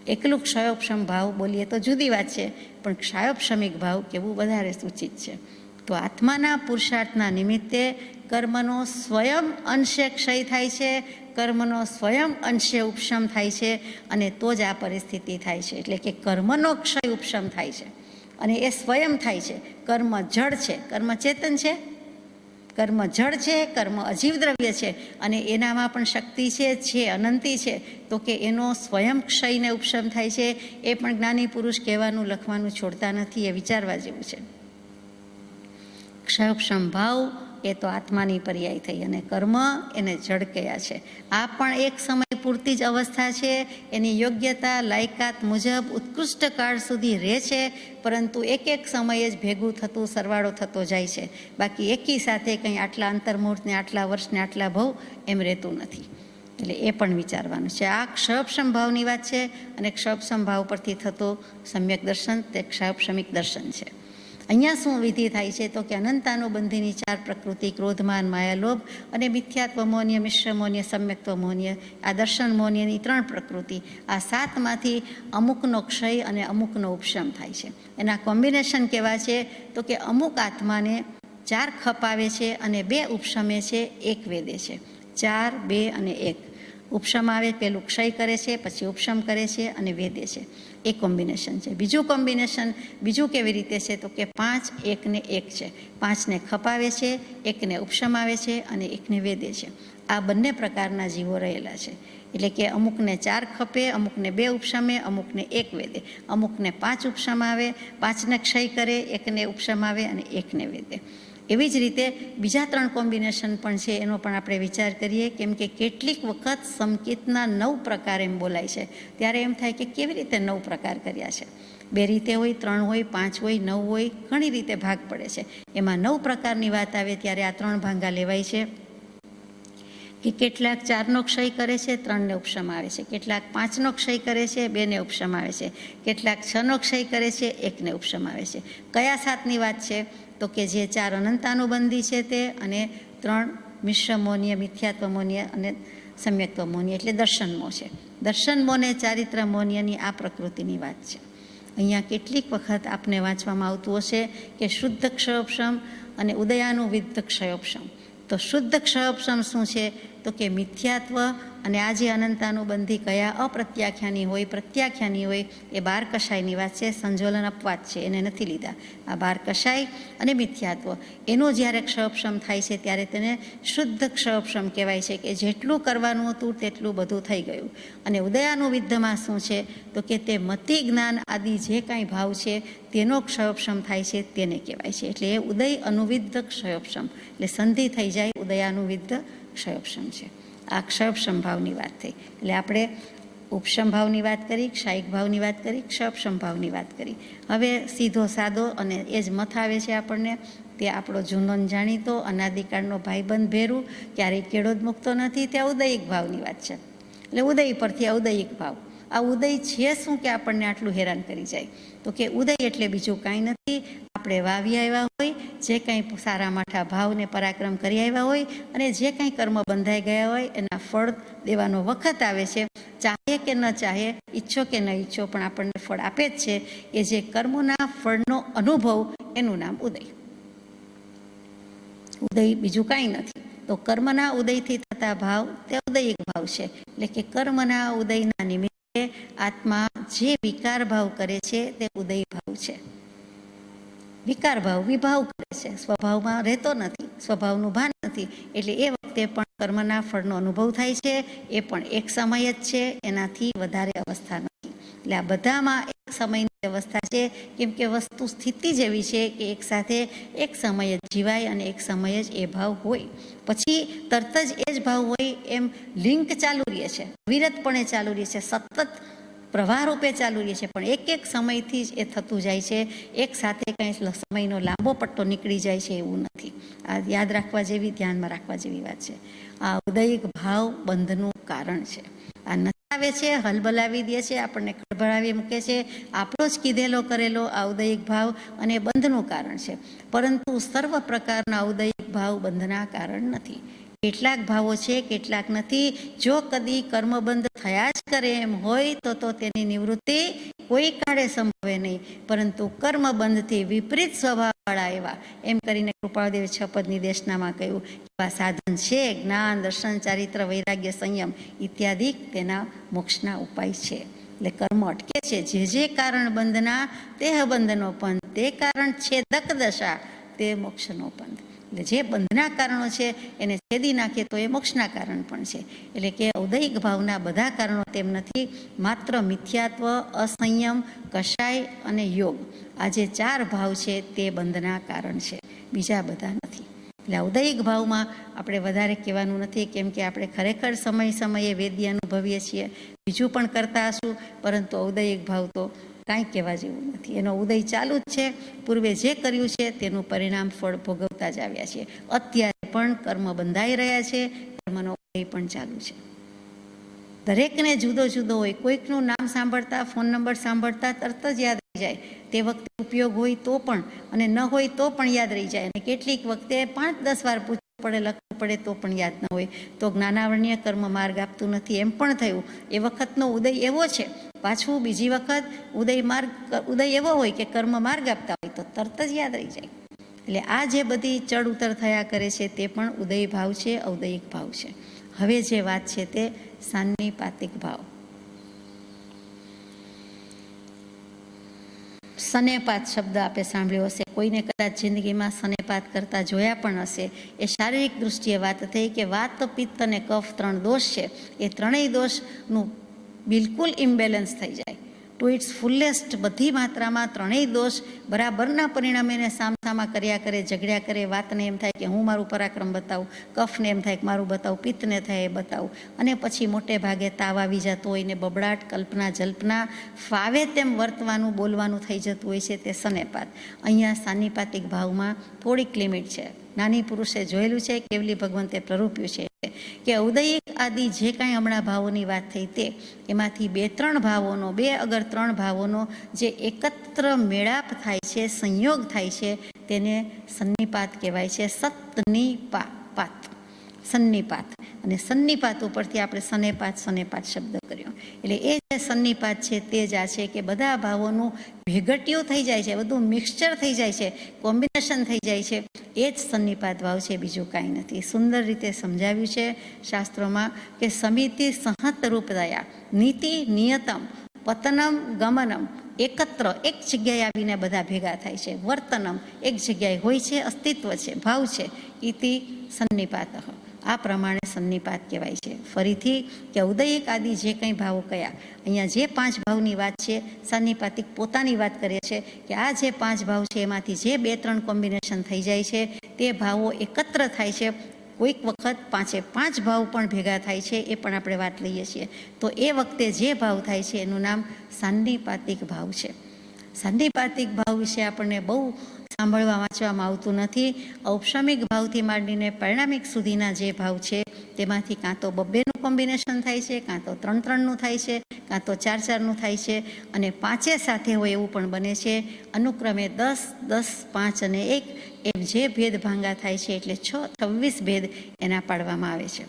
એકલું ક્ષયોપશમ ભાવ બોલીએ તો જુદી વાત છે, પણ ક્ષયોપશમિક ભાવ કેવું વધારે સૂચિત છે. તો આત્માના પુરુષાર્થના નિમિત્તે કર્મનો સ્વયં અંશે ક્ષય થાય છે, કર્મનો સ્વયં અંશે ઉપશમ થાય છે, અને તો જ આ પરિસ્થિતિ થાય છે. એટલે કે કર્મનો ક્ષય ઉપશમ થાય છે અને એ સ્વયં થાય છે. કર્મ જડ છે, કર્મ ચેતન છે, કર્મ જળ છે, કર્મ અજીવ દ્રવ્ય છે, અને એનામાં પણ શક્તિ છે અનંતી છે. તો કે એનો સ્વયં ક્ષયને ઉપશમ થાય છે એ પણ જ્ઞાની પુરુષ કહેવાનું લખવાનું છોડતા નથી. એ વિચારવા જેવું છે. ક્ષયોપશમ ભાવ એ તો આત્માની પર્યાય થઈ, અને કર્મ એને જડ કયા છે. આ પણ એક સમય પૂરતી જ અવસ્થા છે, એની યોગ્યતા લાયકાત મુજબ ઉત્કૃષ્ટ કાળ સુધી રહે છે, પરંતુ એક એક સમયે જ ભેગું થતું સરવાળો થતો જાય છે. બાકી એકી સાથે કંઈ આટલા અંતર્મુહૂર્તને આટલા વર્ષને આટલા ભાવ એમ રહેતું નથી. એટલે એ પણ વિચારવાનું છે. આ ક્ષયોપશમ ભાવની વાત છે, અને ક્ષયોપશમ ભાવ પરથી થતું સમ્યક દર્શન તે ક્ષયોપશમિક દર્શન છે. અહીંયા શું વિધિ થાય છે તો કે અનંતાનુબંધીની 4 પ્રકૃતિ, ક્રોધમાન, માયાલોભ અને મિથ્યાત્વ મોન્ય, મિશ્ર મોન્ય, સમ્યક્ત્વ મોન્ય, આ દર્શન મોન્યની 3 પ્રકૃતિ, આ 7માંથી અમુકનો ક્ષય અને અમુકનો ઉપશમ થાય છે. એના કોમ્બિનેશન કેવા છે તો કે અમુક આત્માને 4 ખપાવે છે અને 2 ઉપશમે છે, 1 વેદે છે. 4, 2 અને 1 ઉપશમ આવે, પેલું ક્ષય કરે છે, પછી ઉપશમ કરે છે અને વેદે છે. એ કોમ્બિનેશન છે. બીજું કોમ્બિનેશન બીજું કેવી રીતે છે તો કે 5, 1 ને 1 છે. 5ને ખપાવે છે, 1ને ઉપશમ આવે છે અને 1ને વેદે છે. આ બંને પ્રકારના જીવો રહેલા છે. એટલે કે અમુકને 4 ખપે, અમુકને 2 ઉપશમે, અમુકને 1 વેદે, અમુકને 5 ઉપશમ આવે, 5ને ક્ષય કરે, 1ને ઉપશમ આવે અને 1ને વેદે. એવી જ રીતે બીજા 3 કોમ્બિનેશન પણ છે, એનો પણ આપણે વિચાર કરીએ. કેમ કે કેટલીક વખત સંકેતના 9 પ્રકાર એમ બોલાય છે, ત્યારે એમ થાય કે કેવી રીતે 9 પ્રકાર કર્યા છે. 2 રીતે હોય, 3 હોય, 5 હોય, 9 હોય, ઘણી રીતે ભાગ પડે છે. એમાં 9 પ્રકારની વાત આવે ત્યારે આ 3 ભાંગા લેવાય છે કે કેટલાક 4નો ક્ષય કરે છે, 3ને ઉપશમ આવે છે, કેટલાક 5નો ક્ષય કરે છે, 2ને ઉપશમ આવે છે, કેટલાક 6નો ક્ષય કરે છે, 1ને ઉપશમ આવે છે. કયા 7ની વાત છે તો કે જે 4 અનંતાનુબંધી છે તે, અને 3 મિશ્ર મોન્ય, મિથ્યાત્વ મોન્ય અને સમ્યક્ત્વ મોન્ય, એટલે દર્શનમો છે. દર્શનમો ને ચારિત્ર મોન્યની આ પ્રકૃતિની વાત છે. અહીંયા કેટલીક વખત આપને વાંચવામાં આવતું હશે કે શુદ્ધ ક્ષયોપશમ અને ઉદયાનુવિદ્ધ ક્ષયોપશમ. તો શુદ્ધ ક્ષયોપશમ શું છે તો કે મિથ્યાત્વ અને આ જે અનંતાનુબંધી કયા અપ્રત્યાખ્યાની હોય, પ્રત્યાખ્યાની હોય, એ 12 કષાયની વાત છે. સંજોલન અપવાદ છે, એને નથી લીધા. આ 12 કષાય અને મિથ્યાત્વ એનું જ્યારે ક્ષયોપશમ થાય છે ત્યારે તેને શુદ્ધ ક્ષયોપશમ કહેવાય છે, કે જેટલું કરવાનું હતું તેટલું બધું થઈ ગયું. અને ઉદયાનુવિદ્ધમાં શું છે તો કે તે મતિ જ્ઞાન આદિ જે કાંઈ ભાવ છે તેનો ક્ષયોપશમ થાય છે, તેને કહેવાય છે. એટલે એ ઉદય અનુવિદ્ધ ક્ષયોપશમ, એટલે સંધિ થઈ જાય, ઉદયાનુવિદ્ધ ક્ષયોપશમ છે. આ ક્ષયોપશમ ભાવની વાત થઈ. એટલે આપણે ઉપશમ ભાવની વાત કરી, ક્ષાયિક ભાવની વાત કરી, ક્ષયોપશમ ભાવની વાત કરી. હવે સીધો સાદો અને એ જ મત આવે છે આપણને, તે આપણો જૂનો જાણીતો અનાદિકાળનો ભાઈબંધ ભેરું, ક્યારેય કેળો જ મૂકતો નથી, ત્યાં ઉદયિક ભાવની વાત છે. એટલે ઉદય પરથી ઉદયિક ભાવ. આ ઉદય છે શું કે આપણને આટલું હેરાન કરી જાય તો કે ઉદય એટલે બીજું કાંઈ નથી. આપણે વાવી આવ્યા હોય, જે કાંઈ સારા માઠા ભાવને પરાક્રમ કરી આવ્યા હોય, અને જે કાંઈ કર્મ બંધાઈ ગયા હોય એના ફળ દેવાનો વખત આવે છે. ચાહે કે ન ચાહે, ઈચ્છો કે ન ઈચ્છો, પણ આપણને ફળ આપે જ છે. એ જે કર્મોના ફળનો અનુભવ, એનું નામ ઉદય. ઉદય બીજું કાંઈ નથી. તો કર્મના ઉદયથી થતા ભાવ તે ઉદયિક ભાવ છે. એટલે કે કર્મના ઉદયના નિમિત્તે આત્મા જે વિકાર ભાવ કરે છે તે ઉદય ભાવ છે. વિકાર ભાવ વિભાવ કરે છે, સ્વભાવમાં રહેતો નથી, સ્વભાવનું ભાન નથી. એટલે એ વખતે પણ કર્મના ફળનો અનુભવ થાય છે. એ પણ એક સમય જ છે, એનાથી વધારે અવસ્થા નથી. એટલે આ બધામાં એક સમયની વ્યવસ્થા છે, કેમ કે વસ્તુ સ્થિતિ જેવી છે કે એક સાથે એક સમય જ જીવાય અને એક સમય જ એ ભાવ હોય. પછી તરત જ એ જ ભાવ હોય એમ લિંક ચાલુ રહે છે, વિરતપણે ચાલુ રહે છે, સતત પ્રવાહ રૂપે ચાલુ રહે છે. પણ એક એક સમયથી જ એ થતું જાય છે, એક સાથે કંઈ સમયનો લાંબો પટ્ટો નીકળી જાય છે એવું નથી. આ યાદ રાખવા જેવી, ધ્યાનમાં રાખવા જેવી વાત છે. આ ઉદયિક ભાવ બંધનું કારણ છે. આ નચાવે છે, હલબલાવી દે છે, આપણને ખળભળાવી મૂકે છે. આપણો જ કીધેલો કરેલો આ ઉદયિક ભાવ અને બંધનું કારણ છે. પરંતુ સર્વ પ્રકારના ઉદયિક ભાવ બંધના કારણ નથી. કેટલાક ભાવો છે, કેટલાક નથી. જો કદી કર્મબંધ થયા જ કરે એમ હોય તો તેની નિવૃત્તિ કોઈ કાળે સંભવે નહીં. પરંતુ કર્મબંધથી વિપરીત સ્વભાવવાળા એવા, એમ કરીને કૃપાળદેવે 6 પદની દેશનામાં કહ્યું, એવા સાધન છે, જ્ઞાન, દર્શન, ચારિત્ર, વૈરાગ્ય, સંયમ ઇત્યાદિ તેના મોક્ષના ઉપાય છે. એટલે કર્મ અટકે છે. જે કારણ બંધના દેહ બંધનો પંથ, તે કારણ છેદક દશા તે મોક્ષનો પંથ. એટલે જે બંધના કારણો છે એને છેદી નાખે તો એ મોક્ષના કારણ પણ છે. એટલે કે ઉદયિક ભાવના બધા કારણો તેમ નથી. માત્ર મિથ્યાત્વ, અસંયમ, કષાય અને યોગ, આ જે 4 ભાવ છે તે બંધના કારણ છે, બીજા બધા નથી. એટલે ઉદયિક ભાવમાં આપણે વધારે કહેવાનું નથી, કેમ કે આપણે ખરેખર સમયે વેદ્ય અનુભવીએ છીએ, બીજું પણ કરતા હશું. પરંતુ ઉદયિક ભાવ તો કાંઈ કહેવા જેવું નથી. એનો ઉદય ચાલુ જ છે. પૂર્વે જે કર્યું છે તેનું પરિણામ ફળ ભોગવતા જ આવ્યા છે. અત્યારે પણ કર્મ બંધાઈ રહ્યા છે, કર્મનો ઉદય પણ ચાલુ છે. દરેકને જુદો જુદો હોય. કોઈકનું નામ સાંભળતા, ફોન નંબર સાંભળતા તરત જ યાદ રહી જાય. તે વખતે ઉપયોગ હોય તો પણ, અને ન હોય તો પણ યાદ રહી જાય. અને કેટલીક વખતે 5-10 વાર પૂછવું પડે, લખવું પડે તો પણ યાદ ન હોય. તો જ્ઞાનાવરણીય કર્મ માર્ગ આપતું નથી એમ પણ થયું. એ વખતનો ઉદય એવો છે, પાછું બીજી વખત ઉદય એવો હોય કે કર્મ માર્ગ આપતા હોય તો તરત જ યાદ રહી જાય. એટલે આ જે બધી ચડ ઉતર થયા કરે છે તે પણ ઉદય ભાવ છે, ઔદયિક ભાવ છે. હવે જે વાત છે તે સાન્નિપાતિક ભાવ. સનેપાત શબ્દ આપણે સાંભળ્યો હશે, કોઈને કદાચ જિંદગીમાં સનેપાત કરતા જોયા પણ હશે. એ શારીરિક દૃષ્ટિએ વાત થઈ કે વાત, પિત્ત અને કફ 3 દોષ છે. એ ત્રણેય દોષનું બિલકુલ ઇમ્બેલેન્સ થઈ જાય, ટુ ઇટ્સ ફુલેસ્ટ. બધી માત્રામાં ત્રણેય દોષ બરાબરના પરિણામે એને સામસામા કર્યા કરે, ઝઘડ્યા કરે. વાતને એમ થાય કે હું મારું પરાક્રમ બતાવું, કફને એમ થાય કે મારું બતાવું, પિત્તને થાય એ બતાવું. અને પછી મોટે ભાગે તાવ આવી જતો હોય ને બબડાટ, કલ્પના જલ્પના, ફાવે તેમ વર્તવાનું બોલવાનું થઈ જતું હોય છે, તે સનેપાત. અહીંયા સાન્નિપાતિક ભાવમાં થોડીક લિમિટ છે. નાની પુરુષે જોયેલું છે, કેવલી ભગવંતે પ્રરૂપ્યું છે કે ઉદયિક આદિ જે કાંઈ હમણાં ભાવોની વાત થઈ તે, એમાંથી 2-3 ભાવોનો, 2 અગર 3 ભાવોનો જે એકત્ર મેળાપ થાય છે, સંયોગ થાય છે, તેને સન્નિપાત કહેવાય છે. સન્નિપાત. અને સન્નિપાત ઉપરથી આપણે સનેપાત શબ્દ કર્યો. એટલે એ જે સન્નિપાત છે તે જ આ છે કે બધા ભાવોનું ભેગટિયું થઈ જાય છે, બધું મિક્સચર થઈ જાય છે, કોમ્બિનેશન થઈ જાય છે. એ જ સન્નિપાત ભાવ છે, બીજું કાંઈ નથી. સુંદર રીતે સમજાવ્યું છે શાસ્ત્રોમાં કે સમિતિ સંહત રૂપદયા, નીતિ નિયતમ, પતનમ ગમનમ, એકત્ર એક જગ્યાએ આવીને બધા ભેગા થાય છે. વર્તનમ એક જગ્યાએ હોય છે, અસ્તિત્વ છે, ભાવ છે. ઇતિ સન્નિપાત. આ પ્રમાણે સન્નિપાત કહેવાય છે. ફરીથી કે ઉદયિક આદિ જે કંઈ ભાવો કયા, અહીંયા જે 5 ભાવની વાત છે, સન્નિપાતિક પોતાની વાત કરે છે કે આ જે 5 ભાવ છે એમાંથી જે 2-3 કોમ્બિનેશન થઈ જાય છે તે ભાવો એકત્ર થાય છે. કોઈક વખત 5 ભાવ પણ ભેગા થાય છે, એ પણ આપણે વાત લઈએ છીએ. તો એ વખતે જે ભાવ થાય છે એનું નામ સાન્નિપાતિક ભાવ છે. સાન્નિપાતિક ભાવ વિશે આપણને બહુ સાંભળવા વાંચવામાં આવતું નથી. ઔપચામિક ભાવથી માંડીને પરિણામિક સુધીના જે ભાવ છે તેમાંથી કાં તો 2-2નું કોમ્બિનેશન થાય છે, કાં તો 3-3નું થાય છે, કાં તો 4-4નું થાય છે, અને 5 સાથે હોય એવું પણ બને છે. અનુક્રમે 10, 10, 5 અને 1 એમ જે ભેદ ભાંગા થાય છે, એટલે 26 ભેદ એના પાડવામાં આવે છે.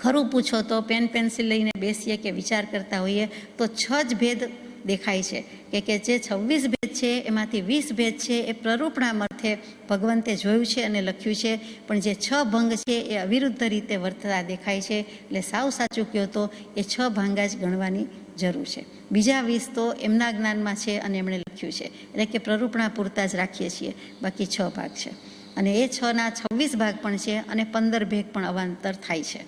ખરું પૂછો તો પેન પેન્સિલ લઈને બેસીએ કે વિચાર કરતા હોઈએ તો 6 જ ભેદ દેખાય છે કે જે 26 ભેદ છે એમાંથી 20 ભેદ છે એ પ્રરૂપણામ અર્થે ભગવંતે જોયું છે અને લખ્યું છે, પણ જે 6 ભંગ છે એ અવિરુદ્ધ રીતે વર્તતા દેખાય છે. એટલે સાવ સાચું કહો તો એ 6 ભાંગા જ ગણવાની જરૂર છે. બીજા 20 તો એમના જ્ઞાનમાં છે અને એમણે લખ્યું છે, એટલે કે પ્રરૂપણા પૂરતા જ રાખીએ છીએ, બાકી 6 ભાગ છે. અને એ 6ના 26 ભાગ પણ છે અને 15 ભેગ પણ અવાંતર થાય છે.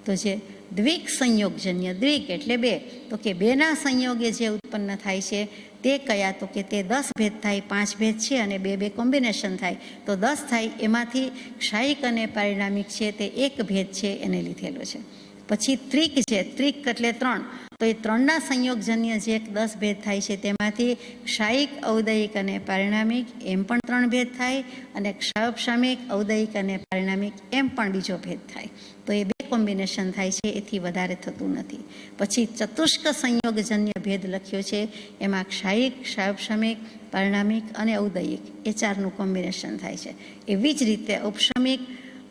તો જે દ્વિક સંયોગજન્ય, દ્વિક એટલે 2, તો કે 2ના સંયોગે જે ઉત્પન્ન થાય છે તે કયા, તો કે તે 10 ભેદ થાય. 5 ભેદ છે અને 2 કોમ્બિનેશન થાય તો 10 થાય. એમાંથી ક્ષાયિક અને પારિણામિક છે તે 1 ભેદ છે એને લીધેલો છે. પછી ત્રિક છે, ત્રિક એટલે 3, તો એ 3ના સંયોગજન્ય જે 10 ભેદ થાય છે તેમાંથી ક્ષાયિક, ઔદયિક અને પારિણામિક એમ પણ 3 ભેદ થાય, અને ક્ષાયપશામિક, ઔદયિક અને પારિણામિક એમ પણ બીજો ભેદ થાય. તો એ 2 કોમ્બિનેશન થાય છે, એથી વધારે થતું નથી. પછી ચતુષ્ક સંયોગજન્ય ભેદ લખ્યો છે, એમાં ક્ષાયિક, ક્ષાયપશામિક, પારિણામિક અને ઔદયિક એ 4નું કોમ્બિનેશન થાય છે. એવી જ રીતે ઔપશામિક,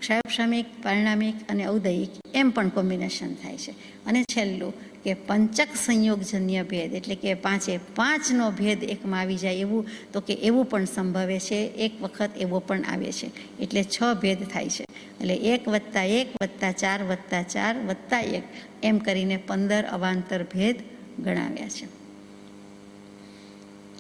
ક્ષાયપશામિક, પારિણામિક અને ઔદયિક એમ પણ કોમ્બિનેશન થાય છે. અને છેલ્લું કે પંચક સંયોગજન્ય ભેદ, એટલે કે 5નો ભેદ એકમાં આવી જાય એવું, તો કે એવું પણ સંભવે છે. એક વખત એવો પણ આવે છે, એટલે 6 ભેદ થાય છે. એટલે 1 + 1 + 4 + 4 + 1 એમ કરીને 15 અવાંતર ભેદ ગણાવ્યા છે.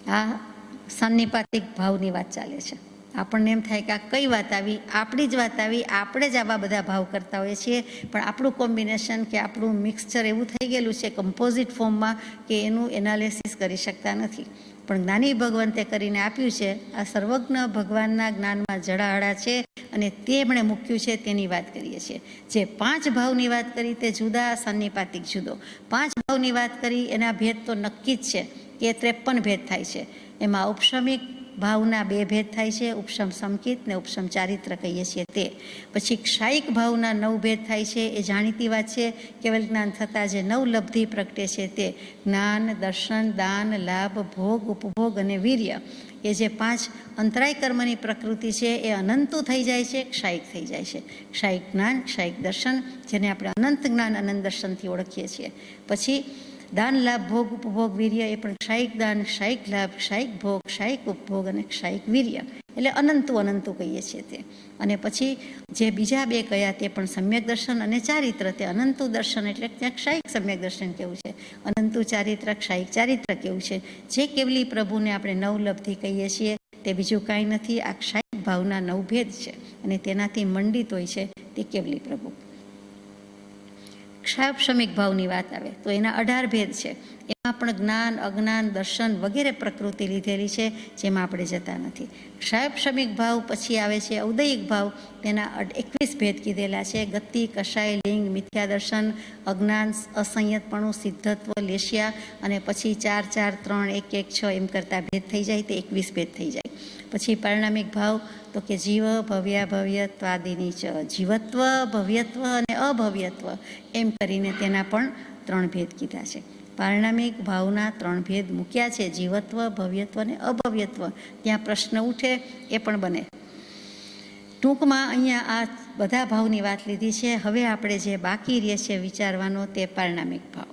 આ સાન્નિપાતિક ભાવની વાત ચાલે છે. આપણને એમ થાય કે આ કઈ વાત આવી, આપણી જ વાત આવી, આપણે જ આવા બધા ભાવ કરતા હોઈએ છીએ, પણ આપણું કોમ્બિનેશન કે આપણું મિક્સચર એવું થઈ ગયેલું છે કમ્પોઝિટ ફોર્મમાં કે એનું એનાલિસિસ કરી શકતા નથી. પણ જ્ઞાની ભગવંતે કરીને આપ્યું છે. આ સર્વજ્ઞ ભગવાનના જ્ઞાનમાં જડાહડા છે અને તે એમણે મૂક્યું છે તેની વાત કરીએ છીએ. જે 5 ભાવની વાત કરી તે જુદા, સાન્નિપાતિક જુદો. 5 ભાવની વાત કરી એના ભેદ તો નક્કી જ છે કે 53 ભેદ થાય છે. એમાં ઔપશામિક ભાવના 2 ભેદ થાય છે, ઉપશમ સમકિત ને ઉપશમ ચારિત્ર કહીએ છીએ તે. પછી ક્ષાયિક ભાવના 9 ભેદ થાય છે, એ જાણીતી વાત છે. કેવલ જ્ઞાન થતાં જે 9 લબ્ધિ પ્રગટે છે તે જ્ઞાન, દર્શન, દાન, લાભ, ભોગ, ઉપભોગ અને વીર્ય, એ જે 5 અંતરાય કર્મની પ્રકૃતિ છે એ અનંતું થઈ જાય છે, ક્ષાયિક થઈ જાય છે. ક્ષાયિક જ્ઞાન, ક્ષાયિક દર્શન, જેને આપણે અનંત જ્ઞાન, અનંત દર્શનથી ઓળખીએ છીએ. પછી દાન, લાભ, ભોગ, ઉપભોગ, વીર્ય એ પણ ક્ષાયિક દાન, ક્ષાયિક લાભ, ક્ષાયિક ભોગ, ક્ષાયિક ઉપભોગ અને ક્ષાયિક વીર્ય, એટલે અનંતું કહીએ છીએ તે. અને પછી જે બીજા 2 કયા તે પણ સમ્યક દર્શન અને ચારિત્ર, તે અનંતું દર્શન એટલે ત્યાં ક્ષાયિક સમ્યક દર્શન કેવું છે, અનંતું ચારિત્ર, ક્ષાયિક ચારિત્ર કેવું છે. જે કેવલી પ્રભુને આપણે 9 લબ્ધિ કહીએ છીએ તે બીજું કાંઈ નથી, આ ક્ષાયિક ભાવના 9 ભેદ છે અને તેનાથી મંડિત હોય છે તે કેવલી પ્રભુ. ક્ષાયપશમિક ભાવની વાત આવે તો એના 18 ભેદ છે. એમાં પણ જ્ઞાન, અજ્ઞાન, દર્શન વગેરે પ્રકૃતિ લીધેલી છે, જેમાં આપણે જતા નથી. ક્ષાયપશમિક ભાવ પછી આવે છે ઔદયિક ભાવ, તેના 21 ભેદ કીધેલા છે. ગતિ, કષાય, લિંગ, મિથ્યા દર્શન, અજ્ઞાન, અસંયતપણું, સિદ્ધત્વ, લેશિયા, અને પછી 4, 4, 3, 1, 1, 6 એમ કરતા ભેદ થઈ જાય, તે 21 ભેદ થઈ જાય. પછી પારિણામિક ભાવ તો કે જીવ, ભવ્યા, ભવ્યત્વાદિની જીવત્વ, ભવ્યત્વ અને અભવ્યત્વ એમ કરીને તેના પણ 3 ભેદ કીધા છે. પારિણામિક ભાવના 3 ભેદ મૂક્યા છે, જીવત્વ, ભવ્યત્વ અને અભવ્યત્વ. ત્યાં પ્રશ્ન ઉઠે એ પણ બને. ટૂંકમાં અહીંયા આ બધા ભાવની વાત લીધી છે. હવે આપણે જે બાકી રહે છે વિચારવાનો તે પારિણામિક ભાવ.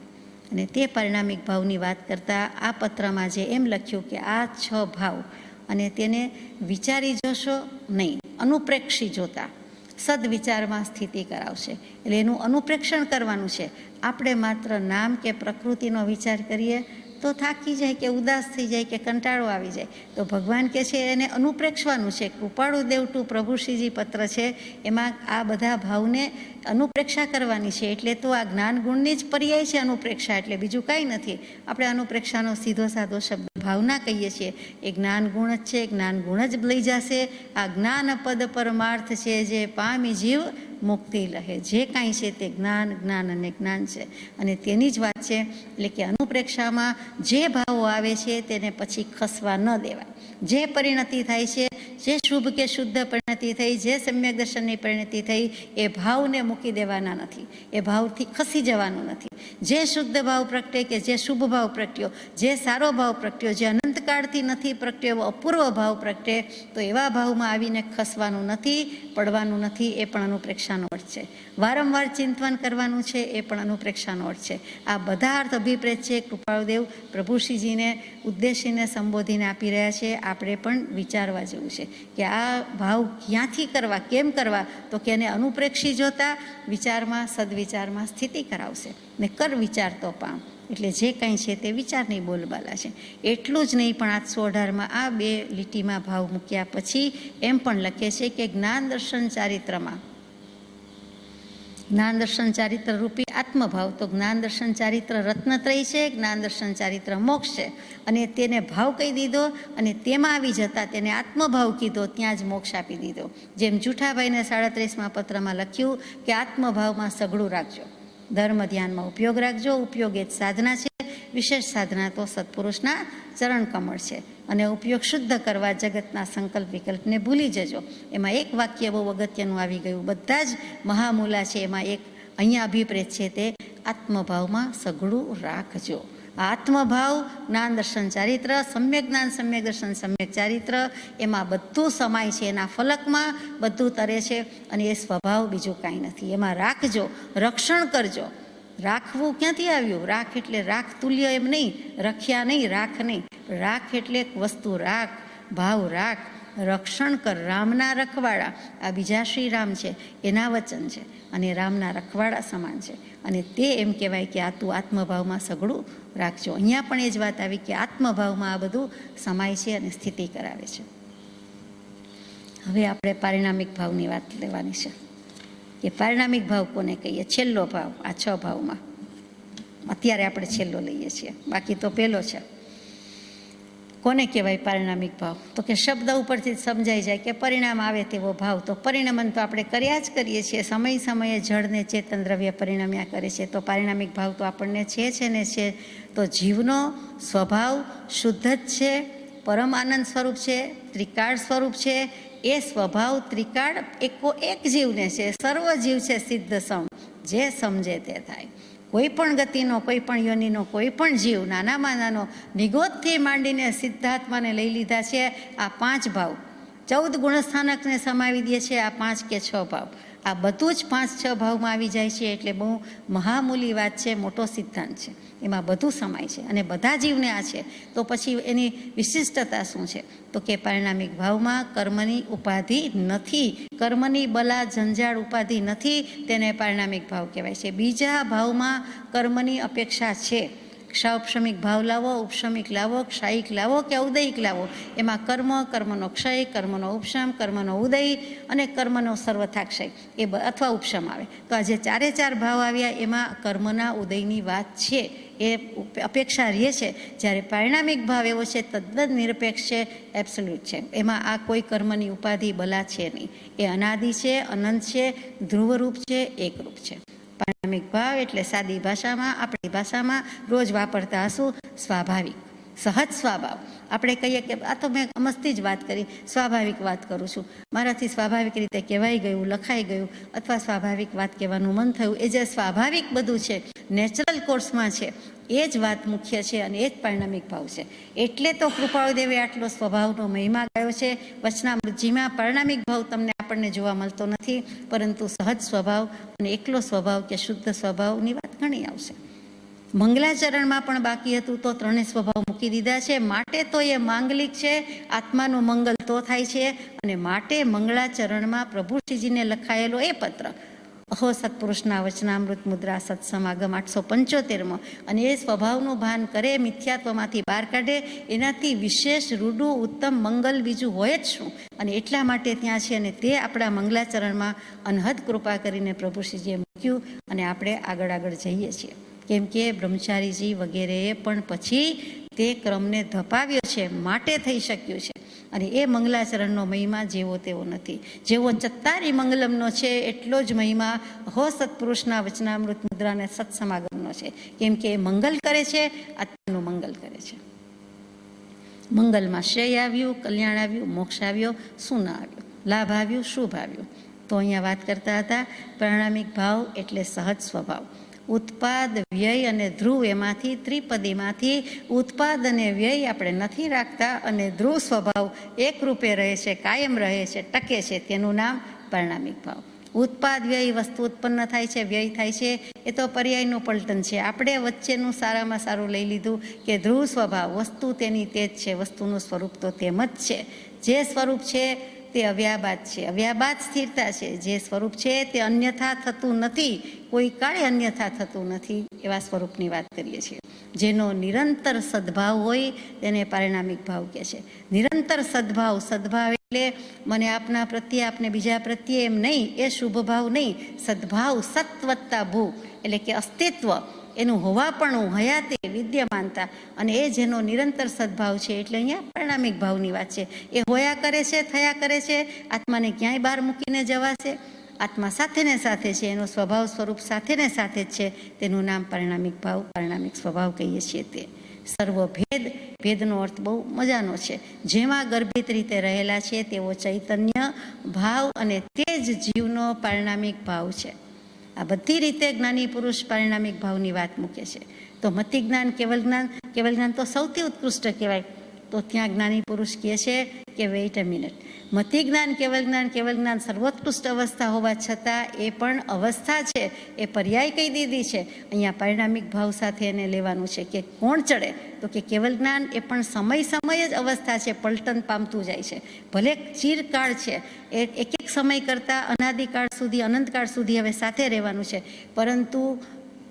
અને તે પારિણામિક ભાવની વાત કરતાં આ પત્રમાં જે એમ લખ્યું કે આ 6 ભાવ અને તેને વિચારી જોશો નહીં, અનુપ્રેક્ષી જોતા સદવિચારમાં સ્થિતિ કરાવશે. એટલે એનું અનુપ્રેક્ષણ કરવાનું છે. આપણે માત્ર નામ કે પ્રકૃતિનો વિચાર કરીએ તો થાકી જાય કે ઉદાસ થઈ જાય કે કંટાળો આવી જાય. તો ભગવાન કહે છે એને અનુપ્રેક્ષવાનું છે. કૃપાળુ દેવ ટુ પ્રભુશ્રીજી પત્ર છે, એમાં આ બધા ભાવને અનુપ્રેક્ષા કરવાની છે. એટલે તો આ જ્ઞાન ગુણની જ પર્યાય છે અનુપ્રેક્ષા, એટલે બીજું કાંઈ નથી. આપણે અનુપ્રેક્ષાનો સીધો સાધો શબ્દ ભાવના કહીએ છીએ. એ જ્ઞાન ગુણ જ છે, જ્ઞાન ગુણ જ લઈ જશે. આ જ્ઞાન પદ પરમાર્થ છે, જે પામી જીવ મુક્તિ લહે. જે કાંઈ છે તે જ્ઞાન, જ્ઞાન અને જ્ઞાન છે અને તેની જ વાત છે. એટલે કે અનુપ્રેક્ષામાં જે ભાવો આવે છે તેને પછી ખસવા ન દેવા. જે પરિણતિ થાય છે, જે શુભ કે શુદ્ધ પરિણતિ થઈ, જે સમ્યક દર્શનની પરિણતિ થઈ, એ ભાવને મૂકી દેવાના નથી, એ ભાવથી ખસી જવાનું નથી. જે શુદ્ધ ભાવ પ્રગટે કે જે શુભ ભાવ પ્રગટ્યો, જે સારો ભાવ પ્રગટ્યો, જે અનંત અનંતકાળથી નથી પ્રગટ્યો એવો અપૂર્વ ભાવ પ્રગટે, તો એવા ભાવમાં આવીને ખસવાનું નથી, પડવાનું નથી. એ પણ અનુપ્રેક્ષાનો અર્થ છે. વારંવાર ચિંતન કરવાનું છે, એ પણ અનુપ્રેક્ષાનો અર્થ છે. આ બધા અર્થ અભિપ્રેત છે. કૃપાળુદેવ પ્રભુશ્રીજીને ઉદ્દેશીને સંબોધીને આપી રહ્યા છે. આપણે પણ વિચારવા જેવું છે કે આ ભાવ ક્યાંથી કરવા, કેમ કરવા, તો કે એને અનુપ્રેક્ષી જોતા વિચારમાં, સદવિચારમાં સ્થિતિ કરાવશે ને કર વિચાર તો પામ. એટલે જે કંઈ છે તે વિચારની બોલબાલા છે. એટલું જ નહીં, પણ 818માં આ 2 લીટીમાં ભાવ મૂક્યા પછી એમ પણ લખે છે કે જ્ઞાન દર્શન ચારિત્રમાં, જ્ઞાન દર્શન ચારિત્ર રૂપી આત્મભાવ, તો જ્ઞાન દર્શન ચારિત્ર રત્નત્રય છે, જ્ઞાન દર્શન ચારિત્ર મોક્ષ છે. અને તેને ભાવ કહી દીધો અને તેમાં આવી જતા તેને આત્મભાવ કીધો, ત્યાં જ મોક્ષ આપી દીધો. જેમ જુઠાભાઈને 37માં પત્રમાં લખ્યું કે આત્મભાવમાં સઘળું રાખજો, ધર્મ ધ્યાનમાં ઉપયોગ રાખજો. ઉપયોગ એ જ સાધના છે, વિશેષ સાધના તો સત્પુરુષના ચરણ કમળ છે. અને ઉપયોગ શુદ્ધ કરવા જગતના સંકલ્પ વિકલ્પને ભૂલી જજો. એમાં એક વાક્ય બહુ અગત્યનું આવી ગયું. બધા જ મહામૂલા છે, એમાં એક અહીંયા અભિપ્રેત છે, તે આત્મભાવમાં સઘળું રાખજો. આત્મભાવ, જ્ઞાન દર્શન ચારિત્ર, સમ્યક જ્ઞાન, સમ્યક દર્શન, સમ્યક ચારિત્ર, એમાં બધું સમાય છે. એના ફલકમાં બધું તરે છે અને એ સ્વભાવ બીજું કાંઈ નથી. એમાં રાખજો, રક્ષણ કરજો. રાખવું ક્યાંથી આવ્યું? રાખ એટલે રાખ તુલ્ય એમ નહીં, રખ્યા નહીં, રાખ નહીં. રાખ એટલે વસ્તુ રાખ, ભાવ રાખ, રક્ષણ કર. રામના રખવાડા, આ બીજા શ્રી રામ છે, એના વચન છે અને રામના રખવાડા સમાન છે. અને તે એમ કહેવાય કે આ તું આત્મભાવમાં સઘળું રાખજો. અહીંયા પણ એ જ વાત આવી કે આત્મભાવમાં આ બધું સમાય છે અને સ્થિતિ કરાવે છે. હવે આપણે પારિણામિક ભાવની વાત લેવાની છે કે પારિણામિક ભાવ કોને કહીએ? છેલ્લો ભાવ. આ 6 ભાવમાં અત્યારે આપણે છેલ્લો લઈએ છીએ, બાકી તો પહેલો છે. કોને કહેવાય પારિણામિક ભાવ? તો કે શબ્દ ઉપરથી સમજાઈ જાય કે પરિણામ આવે તેવો ભાવ. તો પરિણમન તો આપણે કર્યા જ કરીએ છીએ. સમય સમયે જળને ચેતન દ્રવ્ય પરિણમ્યા કરે છે. તો પારિણામિક ભાવ તો આપણને છે ને છે. તો જીવનો સ્વભાવ શુદ્ધ જ છે, પરમ આનંદ સ્વરૂપ છે, ત્રિકાળ સ્વરૂપ છે. એ સ્વભાવ ત્રિકાળ એકો એક જીવને છે. સર્વ જીવ છે સિદ્ધ સમ, જે સમજે તે થાય. કોઈ પણ ગતિનો, કોઈ પણ યોનિનો, કોઈ પણ જીવ, નાનામાં નાનો નિગોદથી માંડીને સિદ્ધાત્માને લઈ લીધા છે. આ 5 ભાવ 14 ગુણસ્થાનકને સમાવી દે છે. આ 5 કે 6 ભાવ, આ બધું જ 5-6 ભાવમાં આવી જાય છે. એટલે બહુ મહામૂલી વાત છે, મોટો સિદ્ધાંત છે. એમાં બધું સમાય છે અને બધા જીવને આ છે. તો પછી એની વિશિષ્ટતા શું છે? તો કે પારિણામિક ભાવમાં કર્મની ઉપાધિ નથી, કર્મની બલા જંજાળ ઉપાધિ નથી. તેને પારિણામિક ભાવ કહેવાય છે. બીજા ભાવમાં કર્મની અપેક્ષા છે. ક્ષાઉપશમિક ભાવ લાવો, ઉપશમિક લાવો, ક્ષાયિક લાવો કે ઔદયિક લાવો, એમાં કર્મ, કર્મનો ક્ષય, કર્મનો ઉપશમ, કર્મનો ઉદય અને કર્મનો સર્વથા ક્ષય એ અથવા ઉપશમ આવે. તો આ જે 4 ભાવ આવ્યા એમાં કર્મના ઉદયની વાત છે, એ અપેક્ષા રહે છે. જ્યારે પારિણામિક ભાવ એવો છે તદ્દન નિરપેક્ષ છે, એબ્સોલ્યુટ છે. એમાં આ કોઈ કર્મની ઉપાધિ બલા છે નહીં. એ અનાદિ છે, અનંત છે, ધ્રુવરૂપ છે, એકરૂપ છે. પારિણામિક ભાવ એટલે સાદી ભાષામાં, આપણી ભાષામાં રોજ વાપરતા હશું, સ્વાભાવિક, સહજ સ્વભાવ. આપણે કહીએ કે આ તો મેં મસ્તી જ વાત કરી, સ્વાભાવિક વાત કરું છું, મારાથી સ્વાભાવિક રીતે કહેવાઈ ગયું, લખાઈ ગયું, અથવા સ્વાભાવિક વાત કહેવાનું મન થયું. એ જે સ્વાભાવિક બધું છે, નેચરલ કોર્સમાં છે, એ જ વાત મુખ્ય છે અને એ જ પારિણામિક ભાવ છે. એટલે તો કૃપાળુદેવે આટલો સ્વભાવનો મહિમા ગાયો છે. વચનામૃતજીમાં પારિણામિક ભાવ તમને આપણને જોવા મળતો નથી, પરંતુ સહજ સ્વભાવ અને એકલો સ્વભાવ કે શુદ્ધ સ્વભાવની વાત ઘણી આવશે. મંગલાચરણમાં પણ બાકી હતું, તો 3 સ્વભાવ મૂકી દીધા છે. માટે તો એ માંગલિક છે, આત્માનું મંગલ તો થાય છે. અને માટે મંગલાચરણમાં પ્રભુશ્રીજીને લખાયેલો એ પત્ર, અહો સત્પુરુષના વચનામૃત મુદ્રા સત્સમાગમ 875માં, અને એ સ્વભાવનું ભાન કરે, મિથ્યાત્વમાંથી બહાર કાઢે, એનાથી વિશેષ રૂડું ઉત્તમ મંગલ બીજું હોય જ શું. અને એટલા માટે ત્યાં છે અને તે આપણા મંગલાચરણમાં અનહદ કૃપા કરીને પ્રભુશ્રીજીએ મૂક્યું અને આપણે આગળ જઈએ છીએ. કેમ કે બ્રહ્મચારીજી વગેરેએ પણ પછી તે ક્રમને ધપાવ્યો છે, માટે થઈ શક્યું છે. અને એ મંગલાચરણનો મહિમા જેવો તેવો નથી. જેવો ચત્તારી મંગલમનો છે એટલો જ મહિમા હો સત્પુરુષના વચનામૃત મુદ્રાને સત્સમાગમનો છે. કેમ કે એ મંગલ કરે છે, આત્માનું મંગલ કરે છે. મંગલમાં શ્રેય આવ્યું, કલ્યાણ આવ્યું, મોક્ષ આવ્યો, શું ના આવ્યું, લાભ આવ્યું, શુભ આવ્યું. તો અહીંયા વાત કરતા હતા પારિણામિક ભાવ એટલે સહજ સ્વભાવ. ઉત્પાદ, વ્યય અને ધ્રુવ એમાંથી ત્રિપદીમાંથી ઉત્પાદ અને વ્યય આપણે નથી રાખતા અને ધ્રુવ સ્વભાવ એકરૂપે રહે છે, કાયમ રહે છે, ટકે છે, તેનું નામ પરિણામિક ભાવ. ઉત્પાદ વ્યય વસ્તુ ઉત્પન્ન થાય છે, વ્યય થાય છે, એ તો પર્યાયનું પલટન છે. આપણે વચ્ચેનું સારામાં સારું લઈ લીધું કે ધ્રુવ સ્વભાવ, વસ્તુ તેની તે જ છે, વસ્તુનું સ્વરૂપ તો તેમ જ છે. જે સ્વરૂપ છે તે અવ્યાબાદ છે, અવ્યાબાદ સ્થિરતા છે. જે સ્વરૂપ છે તે અન્યથા થતું નથી, કોઈ કાળે અન્યથા થતું નથી, એવા સ્વરૂપની વાત કરીએ છીએ. જેનો નિરંતર સદભાવ હોય તેને પારિણામિક ભાવ કહે છે. નિરંતર સદભાવ, સદભાવ એટલે મને આપના પ્રત્યે, આપને બીજા પ્રત્યે એમ નહીં, એ શુભ ભાવ નહીં. સદભાવ, સત્વત્તા ભૂ એટલે કે અસ્તિત્વ, એનું હોવાપણું, હયાતે, વિદ્યમાનતા, અને એ જેનો નિરંતર સદભાવ છે એટલે અહીંયા પરિણામિક ભાવની વાત છે. એ હોયા કરે છે, થયા કરે છે, આત્માને ક્યાંય બહાર મૂકીને જવાશે. આત્મા સાથે ને સાથે છે, એનો સ્વભાવ સ્વરૂપ સાથે ને સાથે જ છે, તેનું નામ પરિણામિક ભાવ, પરિણામિક સ્વભાવ કહીએ છીએ. તે સર્વભેદ, ભેદનો અર્થ બહુ મજાનો છે. જેમાં ગર્ભિત રીતે રહેલા છે તેવો ચૈતન્ય ભાવ, અને તે જ જીવનો પરિણામિક ભાવ છે. આ બધી રીતે જ્ઞાની પુરુષ પરિણામિક ભાવની વાત મૂકે છે. તો મતિ જ્ઞાન, કેવલ જ્ઞાન, કેવલ જ્ઞાન તો સૌથી ઉત્કૃષ્ટ કહેવાય. તો ત્યાં જ્ઞાની પુરુષ કહે છે કે વેઇટ અ મિનિટ, મતિ જ્ઞાન, કેવલ જ્ઞાન સર્વોત્કૃષ્ટ અવસ્થા હોવા છતાં એ પણ અવસ્થા છે, એ પર્યાય કહી દીધી છે. અહીંયા પરિણામિક ભાવ સાથે એને લેવાનું છે કે કોણ ચડે, તો કે કેવલ જ્ઞાન એ પણ સમય જ અવસ્થા છે, પલટન પામતું જાય છે. ભલે ચિરકાળ છે, એ એક સમય કરતાં અનાદિકાળ સુધી, અનંતકાળ સુધી હવે સાથે રહેવાનું છે, પરંતુ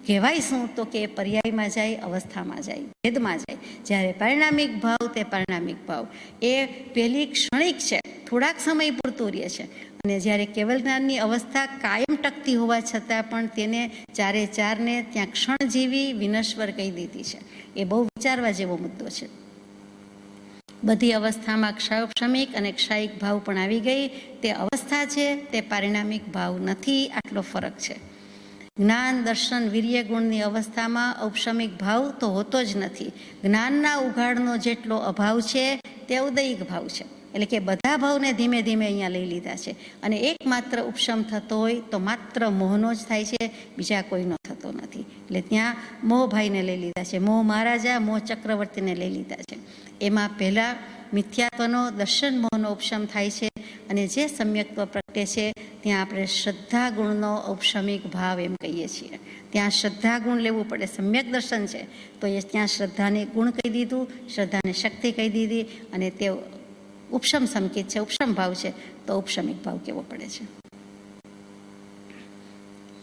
કહેવાય શું, તો કે પર્યાયમાં જાય, અવસ્થામાં જાય, ભેદમાં જાય. જ્યારે પરિણામિક ભાવ, તે પરિણામિક ભાવ એ પહેલી ક્ષણિક છે, થોડાક સમય પૂરતું રહે છે. અને જ્યારે કેવલ જ્ઞાનની અવસ્થા કાયમ ટકતી હોવા છતાં પણ તેને ચારે ચારને ત્યાં ક્ષણજીવી, વિનશ્વર કહી દીધી છે. એ બહુ વિચારવા જેવો મુદ્દો છે. બધી અવસ્થામાં ક્ષયોપશમિક અને ક્ષાયિક ભાવ પણ આવી ગઈ. તે અવસ્થા છે, તે પરિણામિક ભાવ નથી, આટલો ફરક છે. જ્ઞાન, દર્શન, વીર્ય ગુણની અવસ્થામાં ઔપશમિક ભાવ તો હોતો જ નથી. જ્ઞાનના ઉઘાડનો જેટલો અભાવ છે તે ઉદયિક ભાવ છે. એટલે કે બધા ભાવને ધીમે ધીમે અહીંયા લઈ લીધા છે. અને એકમાત્ર ઉપશમ થતો હોય તો માત્ર મોહનો જ થાય છે, બીજા કોઈનો થતો નથી. એટલે ત્યાં મોહભાઈને લઈ લીધા છે, મોહ મહારાજા, મોહ ચક્રવર્તીને લઈ લીધા છે. એમાં પહેલાં મિથ્યાત્વનો, દર્શન મોહનો ઉપશમ થાય છે. અને જે સમ્યક્ત્વ પ્રગટે છે ત્યાં આપણે શ્રદ્ધા ગુણનો ઔપશમિક ભાવ એમ કહીએ છીએ. ત્યાં શ્રદ્ધા ગુણ લેવું પડે. સમ્યક દર્શન છે તો એ ત્યાં શ્રદ્ધાને ગુણ કહી દીધું, શ્રદ્ધાને શક્તિ કહી દીધી, અને તે ઉપશમ સંકેત છે, ઉપશમ ભાવ છે, તો ઔપશમિક ભાવ કેવો પડે છે.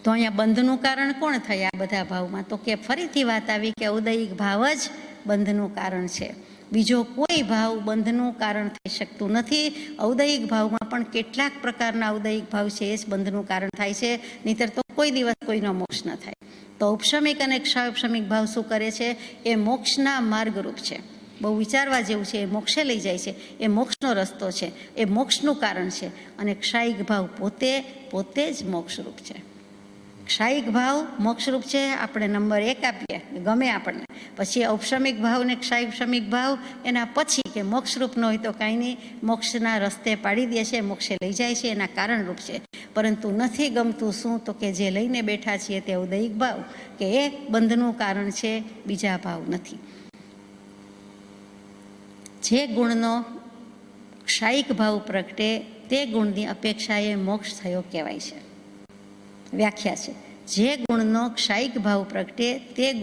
તો અહીંયા બંધનું કારણ કોણ થયા આ બધા ભાવમાં, તો કે ફરીથી વાત આવી કે ઉદયિક ભાવ જ બંધનું કારણ છે. બીજો કોઈ ભાવ બંધનું કારણ થઈ શકતું નથી. ઔદયિક ભાવમાં પણ કેટલાક પ્રકારના ઔદયિક ભાવ છે, એ જ બંધનું કારણ થાય છે, નહીંતર તો કોઈ દિવસ કોઈનો મોક્ષ ન થાય. તો ઔપશમિક અને ક્ષયોપશમિક ભાવ શું કરે છે, એ મોક્ષના માર્ગરૂપ છે. બહુ વિચારવા જેવું છે. એ મોક્ષે લઈ જાય છે, એ મોક્ષનો રસ્તો છે, એ મોક્ષનું કારણ છે. અને ક્ષાયિક ભાવ પોતે જ મોક્ષરૂપ છે. ક્ષાયિક ભાવ મોક્ષરૂપ છે, આપણે નંબર 1 આપીએ, ગમે આપણને. પછી ઔપશમિક ભાવ ને ક્ષાયિક ભાવ એના પછી કે મોક્ષરૂપ ન હોય તો કાંઈ નહીં, મોક્ષના રસ્તે પાડી દે છે, મોક્ષે લઈ જાય છે, એના કારણરૂપ છે. પરંતુ નથી ગમતું શું, તો કે જે લઈને બેઠા છીએ તે ઉદયિક ભાવ, કે એ બંધનું કારણ છે, બીજા ભાવ નથી. જે ગુણનો ક્ષાયિક ભાવ પ્રગટે તે ગુણની અપેક્ષાએ મોક્ષ થયો કહેવાય છે. વ્યાખ્યા છે, જે ગુણનો ક્ષાયિક ભાવ પ્રગટે તે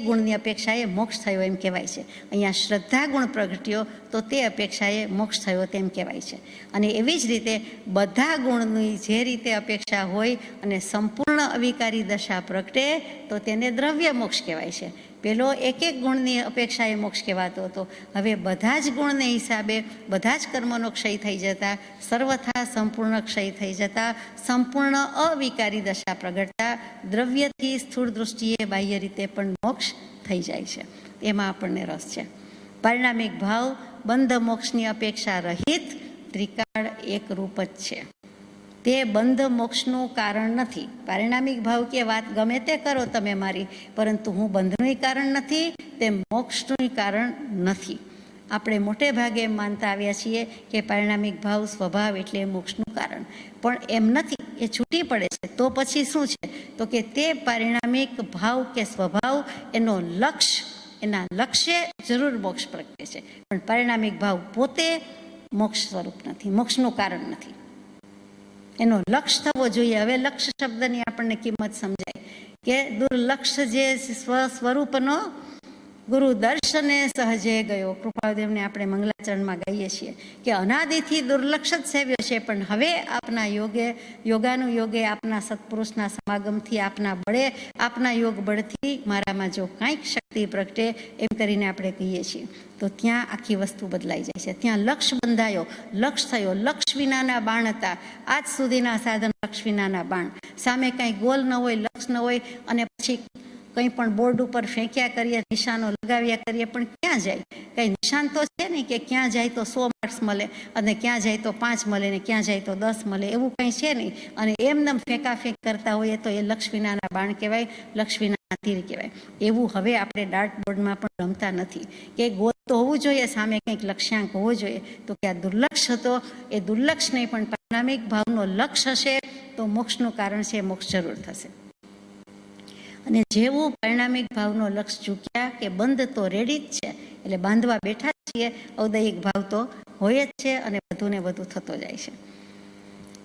ગુણની અપેક્ષાએ મોક્ષ થયો એમ કહેવાય છે. અહીંયા શ્રદ્ધા ગુણ પ્રગટ્યો તો તે અપેક્ષાએ મોક્ષ થયો તેમ કહેવાય છે. અને એવી જ રીતે બધા ગુણની જે રીતે અપેક્ષા હોય અને સંપૂર્ણ અવિકારી દશા પ્રગટે તો તેને દ્રવ્ય મોક્ષ કહેવાય છે. પેલો એક ગુણની અપેક્ષાએ મોક્ષ કહેવાતો હતો. હવે બધા જ ગુણને હિસાબે બધા જ કર્મનો ક્ષય થઈ જતા, સર્વથા સંપૂર્ણ ક્ષય થઈ જતા, સંપૂર્ણ અવિકારી દશા પ્રગટતા દ્રવ્યથી સ્થૂળ દૃષ્ટિએ બાહ્ય રીતે પણ મોક્ષ થઈ જાય છે. એમાં આપણને રસ છે. પરિણામિક ભાવ બંધ મોક્ષની અપેક્ષા રહિત ત્રિકાળ એક રૂપ જ છે. તે બંધ મોક્ષનું કારણ નથી. પરિણામિક ભાવ કે વાત ગમે તે કરો તમે મારી, પરંતુ હું બંધનું કારણ નથી, તે મોક્ષનું કારણ નથી. આપણે મોટે ભાગે એમ માનતા આવ્યા છીએ કે પરિણામિક ભાવ સ્વભાવ એટલે મોક્ષનું કારણ, પણ એમ નથી. એ છૂટી પડે છે તો પછી શું છે તો કે તે પારિણામિક ભાવ કે સ્વભાવ એનો લક્ષ્ય, એના લક્ષ્ય જરૂર મોક્ષ પ્રગટે છે, પણ પારિણામિક ભાવ પોતે મોક્ષ સ્વરૂપ નથી, મોક્ષનું કારણ નથી. એનો લક્ષ્ય થવો જોઈએ. હવે લક્ષ્ય શબ્દની આપણને કિંમત સમજાય કે દુર્લક્ષ્ય જે સ્વસ્વરૂપનો ગુરુ દર્શને સહજે ગયો. કૃપાદેવને આપણે મંગલાચરણમાં ગાઈએ છીએ કે અનાદિથી દુર્લક્ષ જ સેવ્યો છે, પણ હવે આપના યોગાનુયોગે આપના સત્પુરુષના સમાગમથી, આપના બળે, આપના યોગ બળથી મારામાં જો કાંઈક શક્તિ પ્રગટે એમ કરીને આપણે કહીએ છીએ, તો ત્યાં આખી વસ્તુ બદલાઈ જાય છે. ત્યાં લક્ષ્ય બંધાયો, લક્ષ્ય થયો. લક્ષ્ય વિનાના બાણ હતા આજ સુધીના સાધન, લક્ષ્ય વિનાના બાણ. સામે કાંઈ ગોલ ન હોય, લક્ષ્ય ન હોય અને પછી કંઈ પણ બોર્ડ ઉપર ફેંક્યા કરીએ, નિશાનો લગાવ્યા કરીએ, પણ ક્યાં જાય? કંઈ નિશાન તો છે નહીં કે ક્યાં જાય તો 100 માર્ક્સ મળે અને ક્યાં જાય તો 5 મળે ને ક્યાં જાય તો 10 મળે, એવું કંઈ છે નહીં. અને એમને ફેંકાફેંક કરતા હોઈએ તો એ લક્ષ્ય વિનાના બાણ કહેવાય, લક્ષ્ય વિનાના તીર કહેવાય. એવું હવે આપણે ડાર્ટ બોર્ડમાં પણ રમતા નથી કે ગોલ તો હોવું જોઈએ, સામે કંઈક લક્ષ્યાંક હોવો જોઈએ. તો કે આ દુર્લક્ષ હતો, એ દુર્લક્ષ નહીં પણ પરિણામિક ભાવનો લક્ષ્ય હશે તો મોક્ષનું કારણ છે, મોક્ષ જરૂર થશે. અને જેવું પરિણામિક ભાવનો લક્ષ્ય ચૂક્યા કે બંધ તો રેડી જ છે, એટલે બાંધવા બેઠા છીએ, ઔદયિક ભાવ તો હોય જ છે અને વધુ ને વધુ થતો જાય છે.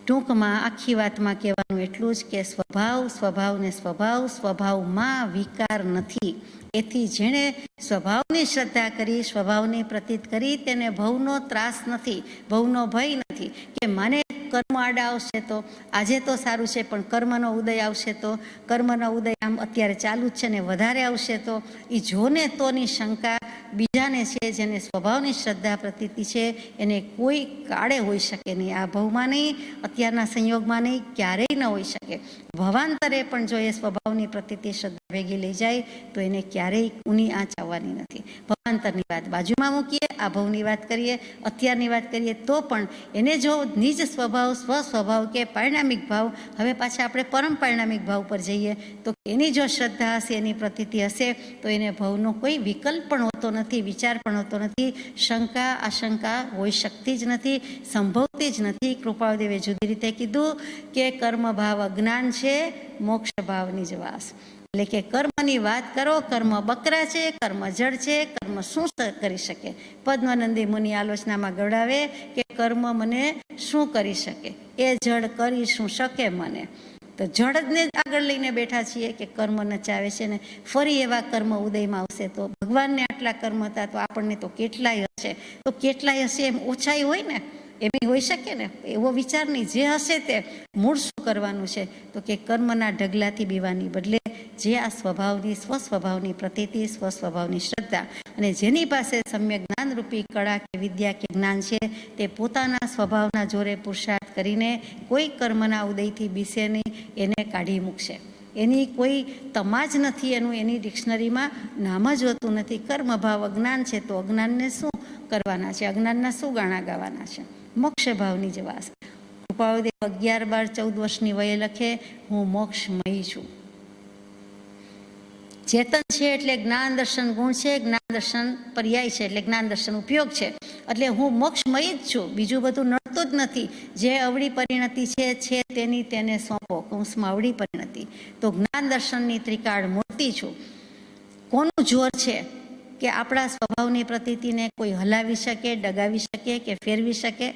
ટૂંકમાં આખી વાતમાં કહેવાનું એટલું જ કે સ્વભાવ ને સ્વભાવમાં વિકાર નથી. એથી જેણે સ્વભાવની શ્રદ્ધા કરી, સ્વભાવની પ્રતીત કરી, તેને ભવનો ત્રાસ નથી, ભવનો ભય નથી કે મને કર્મ આડા આવશે તો આજે તો સારું છે, પણ કર્મનો ઉદય આવશે તો, કર્મનો ઉદય આમ અત્યારે ચાલુ જ છે ને વધારે આવશે તો, એ જોને તોની શંકા બીજાને છે. જેને સ્વભાવની શ્રદ્ધા પ્રતીતિ છે એને કોઈ કાળે હોઈ શકે નહીં, આ ભવમાં નહીં, અત્યારના સંયોગમાં નહીં, ક્યારેય ન હોઈ શકે. ભવાંતરે પણ જો એ સ્વભાવની પ્રતીતિ શ્રદ્ધા ભેગી લઈ જાય તો એને ક્યારેય ઊની આંચ આવવાની નથી. ભવાંતરની વાત બાજુમાં મૂકીએ, આ ભવની વાત કરીએ, અત્યારની વાત કરીએ, તો પણ એને જો નિજ સ્વભાવ, સ્વસ્વભાવ કે પરિણામિક ભાવ, હવે પાછા આપણે પરમ પરિણામિક ભાવ પર જઈએ, તો એની જો શ્રદ્ધા હશે, એની પ્રતીતિ હશે, તો એને ભવનો કોઈ વિકલ્પ પણ હોતો નથી, વિચાર પણ હોતો નથી, શંકા આશંકા હોઈ શકતી જ નથી, સંભવતી જ નથી. કૃપાદેવે જુદી રીતે કીધું કે કર્મ ભાવ અજ્ઞાન છે, મોક્ષ ભાવની જ વાસ. એટલે કે કર્મની વાત કરો, કર્મ બકરા છે, કર્મ જડ છે, કર્મ શું કરી શકે? પદ્માનંદી મુનિ આલોચનામાં ગવડાવે કે કર્મ મને શું કરી શકે? એ જડ કરી શું શકે મને? તો જડને જ આગળ લઈને બેઠા છીએ કે કર્મ નચાવે છે ને ફરી એવા કર્મ ઉદયમાં આવશે તો ભગવાનને આટલા કર્મ હતા તો આપણને તો કેટલાય હશે, તો કેટલાય હશે એમ ઓછાઈ હોય ને, એમ હોઈ શકે ને? એવો વિચાર નહીં. જે હશે તે મૂળ શું કરવાનું છે તો કે કર્મના ઢગલાથી બીવાની બદલે જે આ સ્વભાવની, સ્વસ્વભાવની પ્રતીતિ, સ્વસ્વભાવની શ્રદ્ધા, અને જેની પાસે સમ્યક જ્ઞાનરૂપી કળા કે વિદ્યા કે જ્ઞાન છે, તે પોતાના સ્વભાવના જોરે પુરુષાર્થ કરીને કોઈ કર્મના ઉદયથી બીસે નહીં, એને કાઢી મૂકશે. એની કોઈ તમા જ નથી, એનું એની ડિક્શનરીમાં નામ જ હોતું નથી. કર્મભાવ અજ્ઞાન છે તો અજ્ઞાનને શું કરવાના છે? અજ્ઞાનના શું ગાણા ગાવાના છે? મોક્ષ ભાવની જ વાસ. કૃપાળુદેવ 11, 12, 14 વર્ષની વયે લખે, હું મોક્ષમય છું. ચેતન છે એટલે જ્ઞાન દર્શન ગુણ છે, જ્ઞાન દર્શન પર્યાય છે એટલે જ્ઞાન દર્શન ઉપયોગ છે, એટલે હું મોક્ષમય જ છું, બીજું બધું નડતું જ નથી. જે અવળી પરિણતિ છે તેની તેને સોંપો, કૌંસમાં અવળી પરિણતિ. તો જ્ઞાન દર્શનની ત્રિકાળ મૂર્તિ છું. કોનું જોર છે કે આપણા સ્વભાવની પ્રતીતિને કોઈ હલાવી શકે, ડગાવી શકે કે ફેરવી શકે?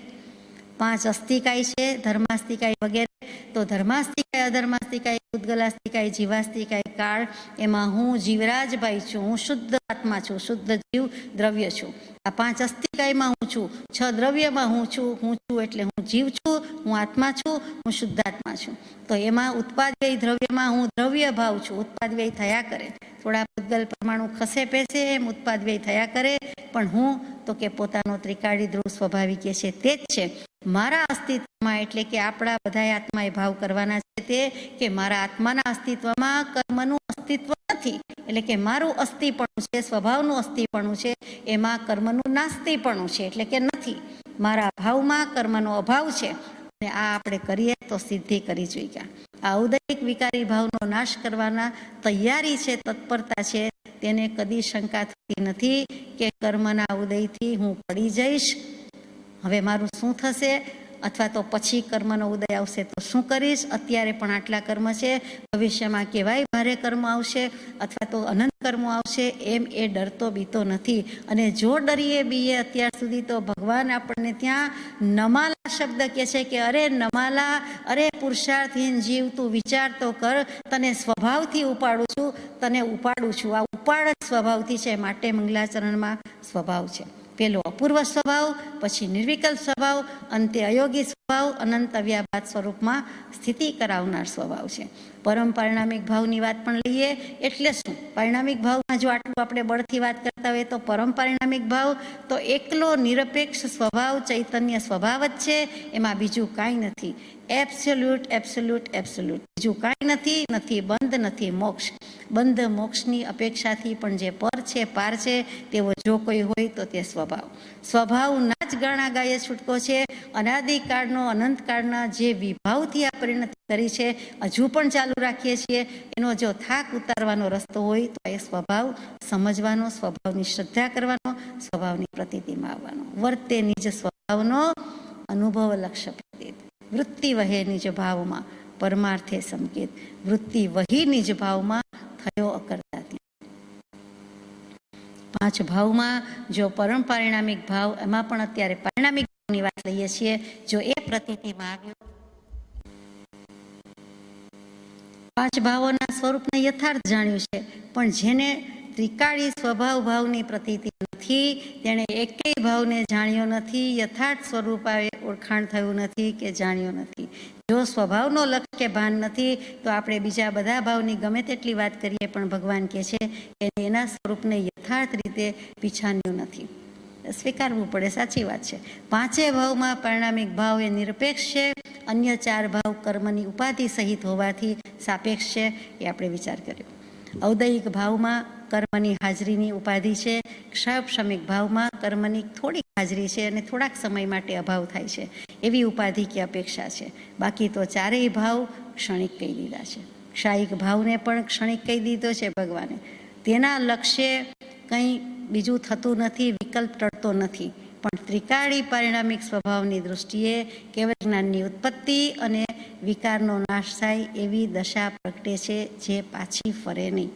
5 અસ્થિકાય છે, ધર્માસ્તિકાય વગેરે. તો ધર્માસ્તિકાય, અધર્માસ્તિકાય, ઉદ્ગલાસ્તિકાય, જીવાસ્તિકાય કાળ, એમાં હું જીવરાજભાઈ છું, હું શુદ્ધ આત્મા છું, શુદ્ધ જીવ દ્રવ્ય છું. આ 5 અસ્થિકાયમાં હું છું, 6 દ્રવ્યમાં હું છું એટલે હું જીવ છું, હું આત્મા છું, હું શુદ્ધ આત્મા છું. તો એમાં ઉત્પાદ વ્યય દ્રવ્યમાં હું દ્રવ્ય ભાવ છું, ઉત્પાદ વ્યય થયા કરે, થોડા પૂતગલ પરમાણુ ખસે પેસે એમ ઉત્પાદ વ્યય થયા કરે, પણ હું તો કે પોતાનો ત્રિકાળી ધ્રુવ સ્વાભાવિક છે તે જ છે. મારા અસ્તિત્વમાં, એટલે કે આપણા બધા આત્માએ ભાવ કરવાના છે તે કે મારા આત્માના અસ્તિત્વમાં કર્મનું અસ્તિત્વ નથી, એટલે કે મારું અસ્તિપણું છે, સ્વભાવનું અસ્તિપણું છે, એમાં કર્મનું નાસ્તિપણું છે, એટલે કે નથી. મારા ભાવમાં કર્મનો અભાવ છે, અને આ આપણે કરીએ તો સિદ્ધિ કરી જોઈએ. આ ઔદયિક વિકારી ભાવનો નાશ કરવાના તૈયારી છે, તત્પરતા છે, તેને કદી શંકા થતી નથી કે કર્મના ઉદયથી હું પડી જઈશ, હવે મારું શું થશે? અથવા તો પછી કર્મનો ઉદય આવશે તો શું કરીશ, અત્યારે પણ આટલા કર્મ છે, ભવિષ્યમાં કેવાય ભારે કર્મ આવશે અથવા તો અનંત કર્મો આવશે, એમ એ ડરતો બીતો નથી. અને જો ડરીએ બીએ અત્યાર સુધી તો ભગવાન આપણને ત્યાં નમાલા શબ્દ કહે છે કે અરે નમાલા, અરે પુરુષાર્થહીન જીવ, તું વિચાર તો કર, તને સ્વભાવથી ઉપાડું છું, તને ઉપાડું છું. આ ઉપાડ જ સ્વભાવથી છે, માટે મંગલાચરણમાં સ્વભાવ છે. પેલો અપૂર્વ સ્વભાવ, પછી નિર્વિકલ્પ સ્વભાવ, અંતે અયોગી સ્વભાવ, અનંત અવ્યાભાત સ્વરૂપમાં સ્થિતિ કરાવનાર સ્વભાવ છે. પરમ પરિણામિક ભાવની વાત પણ લઈએ. એટલે શું પરિણામિક ભાવમાં જો આટલું આપણે બળથી વાત કરતા હોઈએ તો પરમ પરિણામિક ભાવ તો એકલો નિરપેક્ષ સ્વભાવ, ચૈતન્ય સ્વભાવ જ છે, એમાં બીજું કાંઈ નથી. એબ્સોલ્યુટ એબ્સોલ્યુટ એબ્સોલ્યુટ, બીજું કાંઈ નથી. નથી બંધ, નથી મોક્ષ. બંધ મોક્ષની અપેક્ષાથી પણ જે પર છે, પાર છે, તેવો જો કોઈ હોય તો તે સ્વભાવ. સ્વભાવના જ ગાણા ગાયે છૂટકો છે. અનાદિકાળનો, અનંતકાળના જે વિભાવથી આ પરિણતિ કરી છે, હજુ પણ ચાલુ રાખીએ છીએ, એનો જો થાક ઉતારવાનો રસ્તો હોય તો એ સ્વભાવ સમજવાનો, સ્વભાવની શ્રદ્ધા કરવાનો, સ્વભાવની પ્રતીતિમાં આવવાનો. વર્તે નિજ સ્વભાવનો અનુભવ લક્ષ્ય પ્રતીત, વૃત્તિ વહે નિજ ભાવમાં પરમાર્થે સંકેત, વૃત્તિ વહી નિજ ભાવમાં થયો અકર્તા. 5 ભાવમાં જો પરમ પરિણામિક ભાવ, એમાં પણ અત્યારે પરિણામિક ભાવની વાત લઈએ છીએ, જો એ પ્રતીતિમાં આવ્યો, 5 ભાવોના સ્વરૂપને યથાર્થ જાણ્યું છે, પણ જેને ત્રિકાળી સ્વભાવ ભાવની પ્રતીતિ નથી, તેણે એકેય ભાવને જાણ્યો નથી, યથાર્થ સ્વરૂપ ઓળખાણ થયું નથી કે જાણ્યો નથી. જો સ્વભાવનો લક્ષ્ય કે ભાન નથી તો આપણે બીજા બધા ભાવની ગમે તેટલી વાત કરીએ પણ ભગવાન કહે છે કે એના સ્વરૂપને યથાર્થ રીતે પીછાન્યું નથી. સ્વીકારવું પડે, સાચી વાત છે. 5 ભાવમાં પરિણામિક ભાવ એ નિરપેક્ષ છે, અન્ય 4 ભાવ કર્મની ઉપાધિ સહિત હોવાથી સાપેક્ષ છે, એ આપણે વિચાર કર્યો. ઔદયિક ભાવમાં કર્મની હાજરીની ઉપાધિ છે, ક્ષાપશમિક ભાવમાં કર્મની થોડીક હાજરી છે અને થોડાક સમય માટે અભાવ થાય છે, એવી ઉપાધિ કે અપેક્ષા છે. બાકી તો 4 ભાવ ક્ષણિક કહી દીધા છે. ક્ષાયિક ભાવને પણ ક્ષણિક કહી દીધો છે ભગવાને. તેના લક્ષ્ય કંઈ બીજું થતું નથી, વિકલ્પ ટળતો નથી. પણ ત્રિકાળી પરિણામિક સ્વભાવની દૃષ્ટિએ કેવળ જ્ઞાનની ઉત્પત્તિ અને વિકારનો નાશ થાય એવી દશા પ્રગટે છે, જે પાછી ફરે નહીં.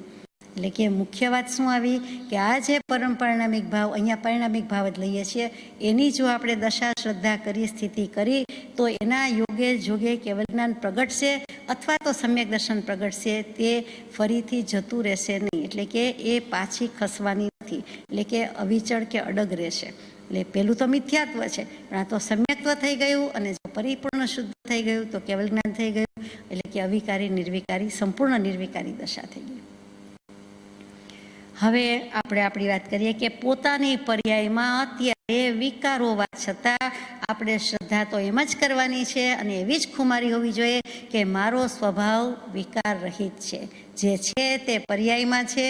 એટલે કે મુખ્ય વાત શું આવી કે આ જે પરમ પરિણામિક ભાવ, અહીંયા પરિણામિક ભાવ જ લઈએ છીએ, એની જો આપણે દશા શ્રદ્ધા કરી, સ્થિતિ કરી, તો એના યોગે જોગે કેવળ જ્ઞાન પ્રગટશે અથવા તો સમ્યક દર્શન પ્રગટશે, તે ફરીથી જતું રહેશે નહીં. એટલે કે એ પાછી ખસવાની નથી, એટલે કે અવિચળ કે અડગ રહેશે. એટલે પેલું તો મિથ્યાત્વ છે, પણ આ તો સમ્યક્ત્વ થઈ ગયું, અને જો પરિપૂર્ણ શુદ્ધ થઈ ગયું તો કેવળ જ્ઞાન થઈ ગયું. એટલે કે અવિકારી, નિર્વિકારી, સંપૂર્ણ નિર્વિકારી દશા થઈ ગઈ. હવે આપણે આપણી વાત કરીએ કે પોતાની પર્યાયમાં અત્યારે વિકારો હોવા છતાં આપણે શ્રદ્ધા તો એમ જ કરવાની છે અને એવી જ ખુમારી હોવી જોઈએ કે મારો સ્વભાવ વિકાર રહિત છે. જે છે તે પર્યાયમાં છે,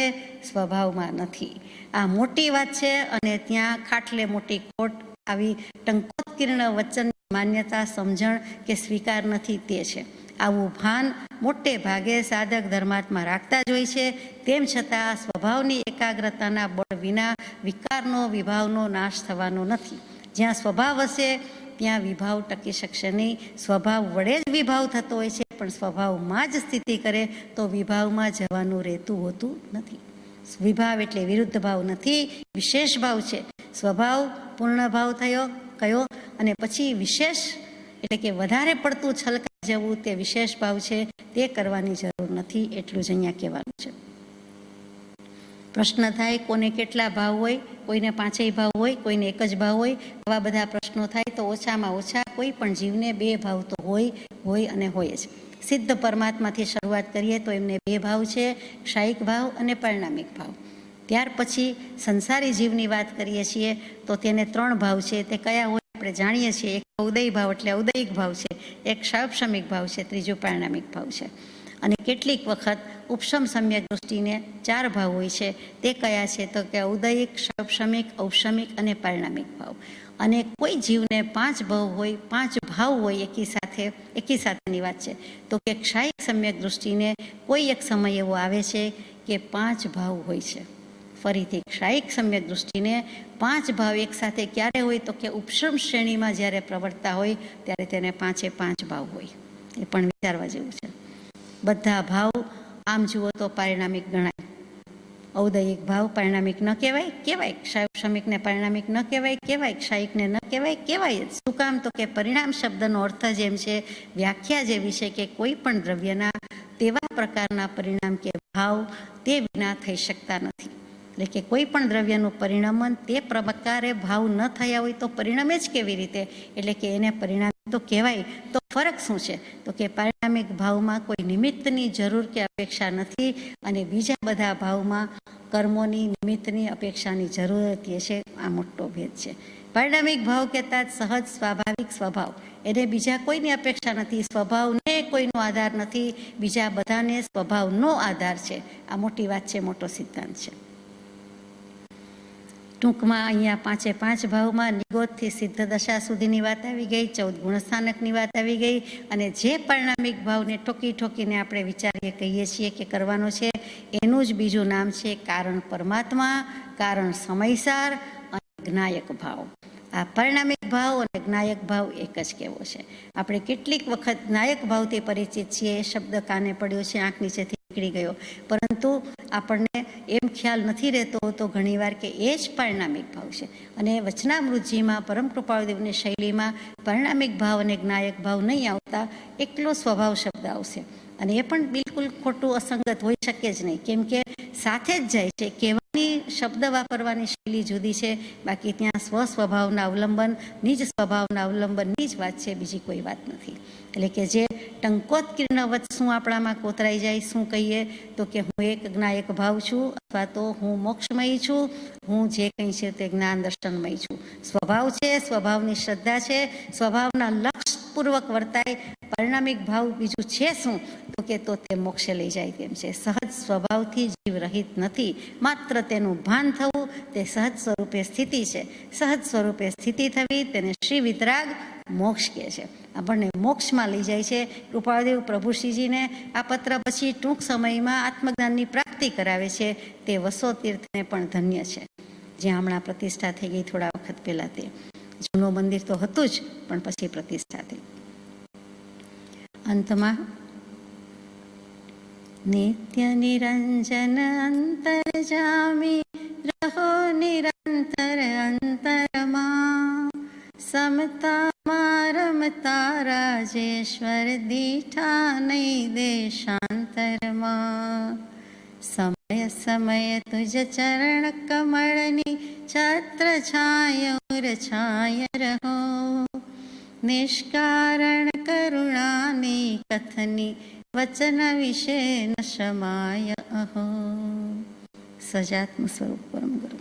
સ્વભાવમાં નથી. આ મોટી વાત છે અને ત્યાં ખાટલે મોટી ખોટ, આવી ટંકોત્કીર્ણ વચનની માન્યતા, સમજણ કે સ્વીકાર નથી, તે છે. આવું ભાન મોટે ભાગે સાધક ધર્માત્મા રાખતા જ હોય છે. તેમ છતાં સ્વભાવની એકાગ્રતાના બળ વિના વિકારનો, વિભાવનો નાશ થવાનો નથી. જ્યાં સ્વભાવ હશે ત્યાં વિભાવ ટકી શકશે નહીં. સ્વભાવ વડે જ વિભાવ થતો હોય છે, પણ સ્વભાવમાં જ સ્થિતિ કરે તો વિભાવમાં જવાનું રહેતું હોતું નથી. વિભાવ એટલે વિરુદ્ધ ભાવ નથી, વિશેષ ભાવ છે. સ્વભાવ પૂર્ણ ભાવ થયો કયો, અને પછી વિશેષ એટલે કે વધારે પડતું છલકાઈ જવું, તે વિશેષ ભાવ છે. તે કરવાની જરૂર નથી, એટલું જ અહીંયા કહેવાનું છે. પ્રશ્ન થાય કોને કેટલા ભાવ હોય, કોઈને 5 ભાવ હોય, કોઈને 1 જ ભાવ હોય. આવા બધા પ્રશ્નો થાય તો ઓછામાં ઓછા કોઈ પણ જીવને 2 ભાવ તો હોય અને હોય જ. સિદ્ધ પરમાત્માથી શરૂઆત કરીએ તો એમને 2 ભાવ છે, ક્ષાયિક ભાવ અને પરિણામિક ભાવ. ત્યાર પછી સંસારી જીવની વાત કરીએ છીએ તો તેને 3 ભાવ છે. તે કયા હોય આપણે જાણીએ છીએ. એક ઉદય ભાવ એટલે ઔદયિક ભાવ છે, એક ક્ષાપશમિક ભાવ છે, ત્રીજું પરિણામિક ભાવ છે. અને કેટલીક વખત ઉપશમ સમ્યક દૃષ્ટિને 4 ભાવ હોય છે. તે કયા છે તો કે ઔદયિક, ક્ષાપશમિક, ઔપશમિક અને પરિણામિક ભાવ. અને કોઈ જીવને 5 ભાવ હોય, 5 ભાવ હોય એકી સાથેની વાત છે. તો કે ક્ષાયિક સમ્યક દૃષ્ટિને કોઈ એક સમય એવો આવે છે કે 5 ભાવ હોય છે. ફરીથી ક્ષાયિક સમ્યક દૃષ્ટિને 5 ભાવ એકસાથે ક્યારે હોય તો કે ઉપશ્રમ શ્રેણીમાં જ્યારે પ્રવર્તતા હોય ત્યારે તેને 5 ભાવ હોય. એ પણ વિચારવા જેવું છે. બધા ભાવ આમ જુઓ તો પારિણામિક ગણાય. ઔદયિક ભાવ પારિણામિક ન કહેવાય, કહેવાય. ક્ષાયિકને પારિણામિક ન કહેવાય, કહેવાય. ક્ષાયિકને ન કહેવાય, કહેવાય. શું કામ તો કે પરિણામ શબ્દનો અર્થ જેમ છે, વ્યાખ્યા જેવી છે કે કોઈ પણ દ્રવ્યના તેવા પ્રકારના પરિણામ કે ભાવ તે વિના થઈ શકતા નથી. એટલે કે કોઈ પણ દ્રવ્યનું પરિણમન તે પ્રકારે ભાવ ન થયા હોય તો પરિણમે જ કેવી રીતે? એટલે કે એને પરિણામ તો કહેવાય. તો ફરક શું છે? તો કે પારિણામિક ભાવમાં કોઈ નિમિત્તની જરૂર કે અપેક્ષા નથી અને બીજા બધા ભાવમાં કર્મોની નિમિત્તની અપેક્ષાની જરૂર રહે છે. આ મોટો ભેદ છે. પારિણામિક ભાવ કહેતા સહજ સ્વાભાવિક સ્વભાવ, એને બીજા કોઈની અપેક્ષા નથી, સ્વભાવને કોઈનો આધાર નથી, બીજા બધાને સ્વભાવનો આધાર છે. આ મોટી વાત છે, મોટો સિદ્ધાંત છે. ટૂંકમાં અહીંયા 5 ભાવમાં નિગોદથી સિદ્ધ દશા સુધીની વાત આવી ગઈ, 14 ગુણસ્થાનકની વાત આવી ગઈ અને જે પરિણામિક ભાવને ઠોકીને આપણે વિચારીએ કહીએ છીએ કે કરવાનો છે, એનું જ બીજું નામ છે કારણ પરમાત્મા, કારણ સમયસાર અને જ્ઞાયક ભાવ. આ પરિણામિક ભાવ અને જ્ઞાયક ભાવ એક જ કેવો છે. આપણે કેટલીક વખત જ્ઞાયક ભાવથી પરિચિત છીએ, એ શબ્દ કાને પડ્યો છે, આંખ નીચેથી નીકળી ગયો, પરંતુ આપણને એમ ખ્યાલ નથી રહેતો હોતો ઘણીવાર કે એ જ પરિણામિક ભાવ છે. અને વચનામૃતજીમાં પરમ કૃપાળુદેવની શૈલીમાં પરિણામિક ભાવ અને જ્ઞાયક ભાવ નહીં આવતા, એકલો સ્વભાવ શબ્દ આવશે. અને એ પણ બિલકુલ ખોટું, અસંગત હોઈ શકે જ નહીં, કેમ કે સાથે જ જાય છે. કહેવાની, શબ્દ વાપરવાની શૈલી જુદી છે, બાકી ત્યાં સ્વસ્વભાવના અવલંબન, નિજ સ્વભાવના અવલંબનની જ વાત છે, બીજી કોઈ વાત નથી. એટલે કે જે ટંકોત્કીર્ણવત શું આપણામાં કોતરાઈ જાય, શું કહીએ તો કે હું એક જ્ઞાયક ભાવ છું, અથવા તો હું મોક્ષમય છું, હું જે કંઈ છે તે જ્ઞાન દર્શનમય છું. સ્વભાવ છે, સ્વભાવની શ્રદ્ધા છે, સ્વભાવના લક્ષપૂર્વક વર્તાય. પરિણામિક ભાવ બીજું છે શું તો કે તો તે મોક્ષે લઈ જાય તેમ છે. સહજ સ્વભાવથી જીવ રહિત નથી, માત્ર તેનું ભાન થવું તે સહજ સ્વરૂપે સ્થિતિ છે. સહજ સ્વરૂપે સ્થિતિ થવી તેને શ્રી વિતરાગ મોક્ષ કહે છે. આપણને મોક્ષમાં લઈ જાય છે. કૃપાળદેવ પ્રભુશ્રીજીને આ પત્ર પછી ટૂંક સમયમાં આત્મજ્ઞાનની પ્રાપ્તિ કરાવે છે. તે વસો તીર્થને પણ ધન્ય છે, જ્યાં હમણાં પ્રતિષ્ઠા થઈ ગઈ થોડા વખત પહેલા. તે જૂનું મંદિર તો હતું જ, પણ પછી પ્રતિષ્ઠા થઈ. અંતમાં નિત્ય નિરંજન અંતરજામી રહો નિરંતર અંતરમાં, સમતામાં રમતા રાજેશ્વર દીઠા નહીં દેશાંતરમાં. સમય સમય તુજ ચરણ કમળની છત્ર છાયોર છાય રહો, નિષ્કારણ કરુણાની કથની વચન વિશે ન શમાય અહો. સજાત્મ સ્વરૂપ પરમ ગુરુ.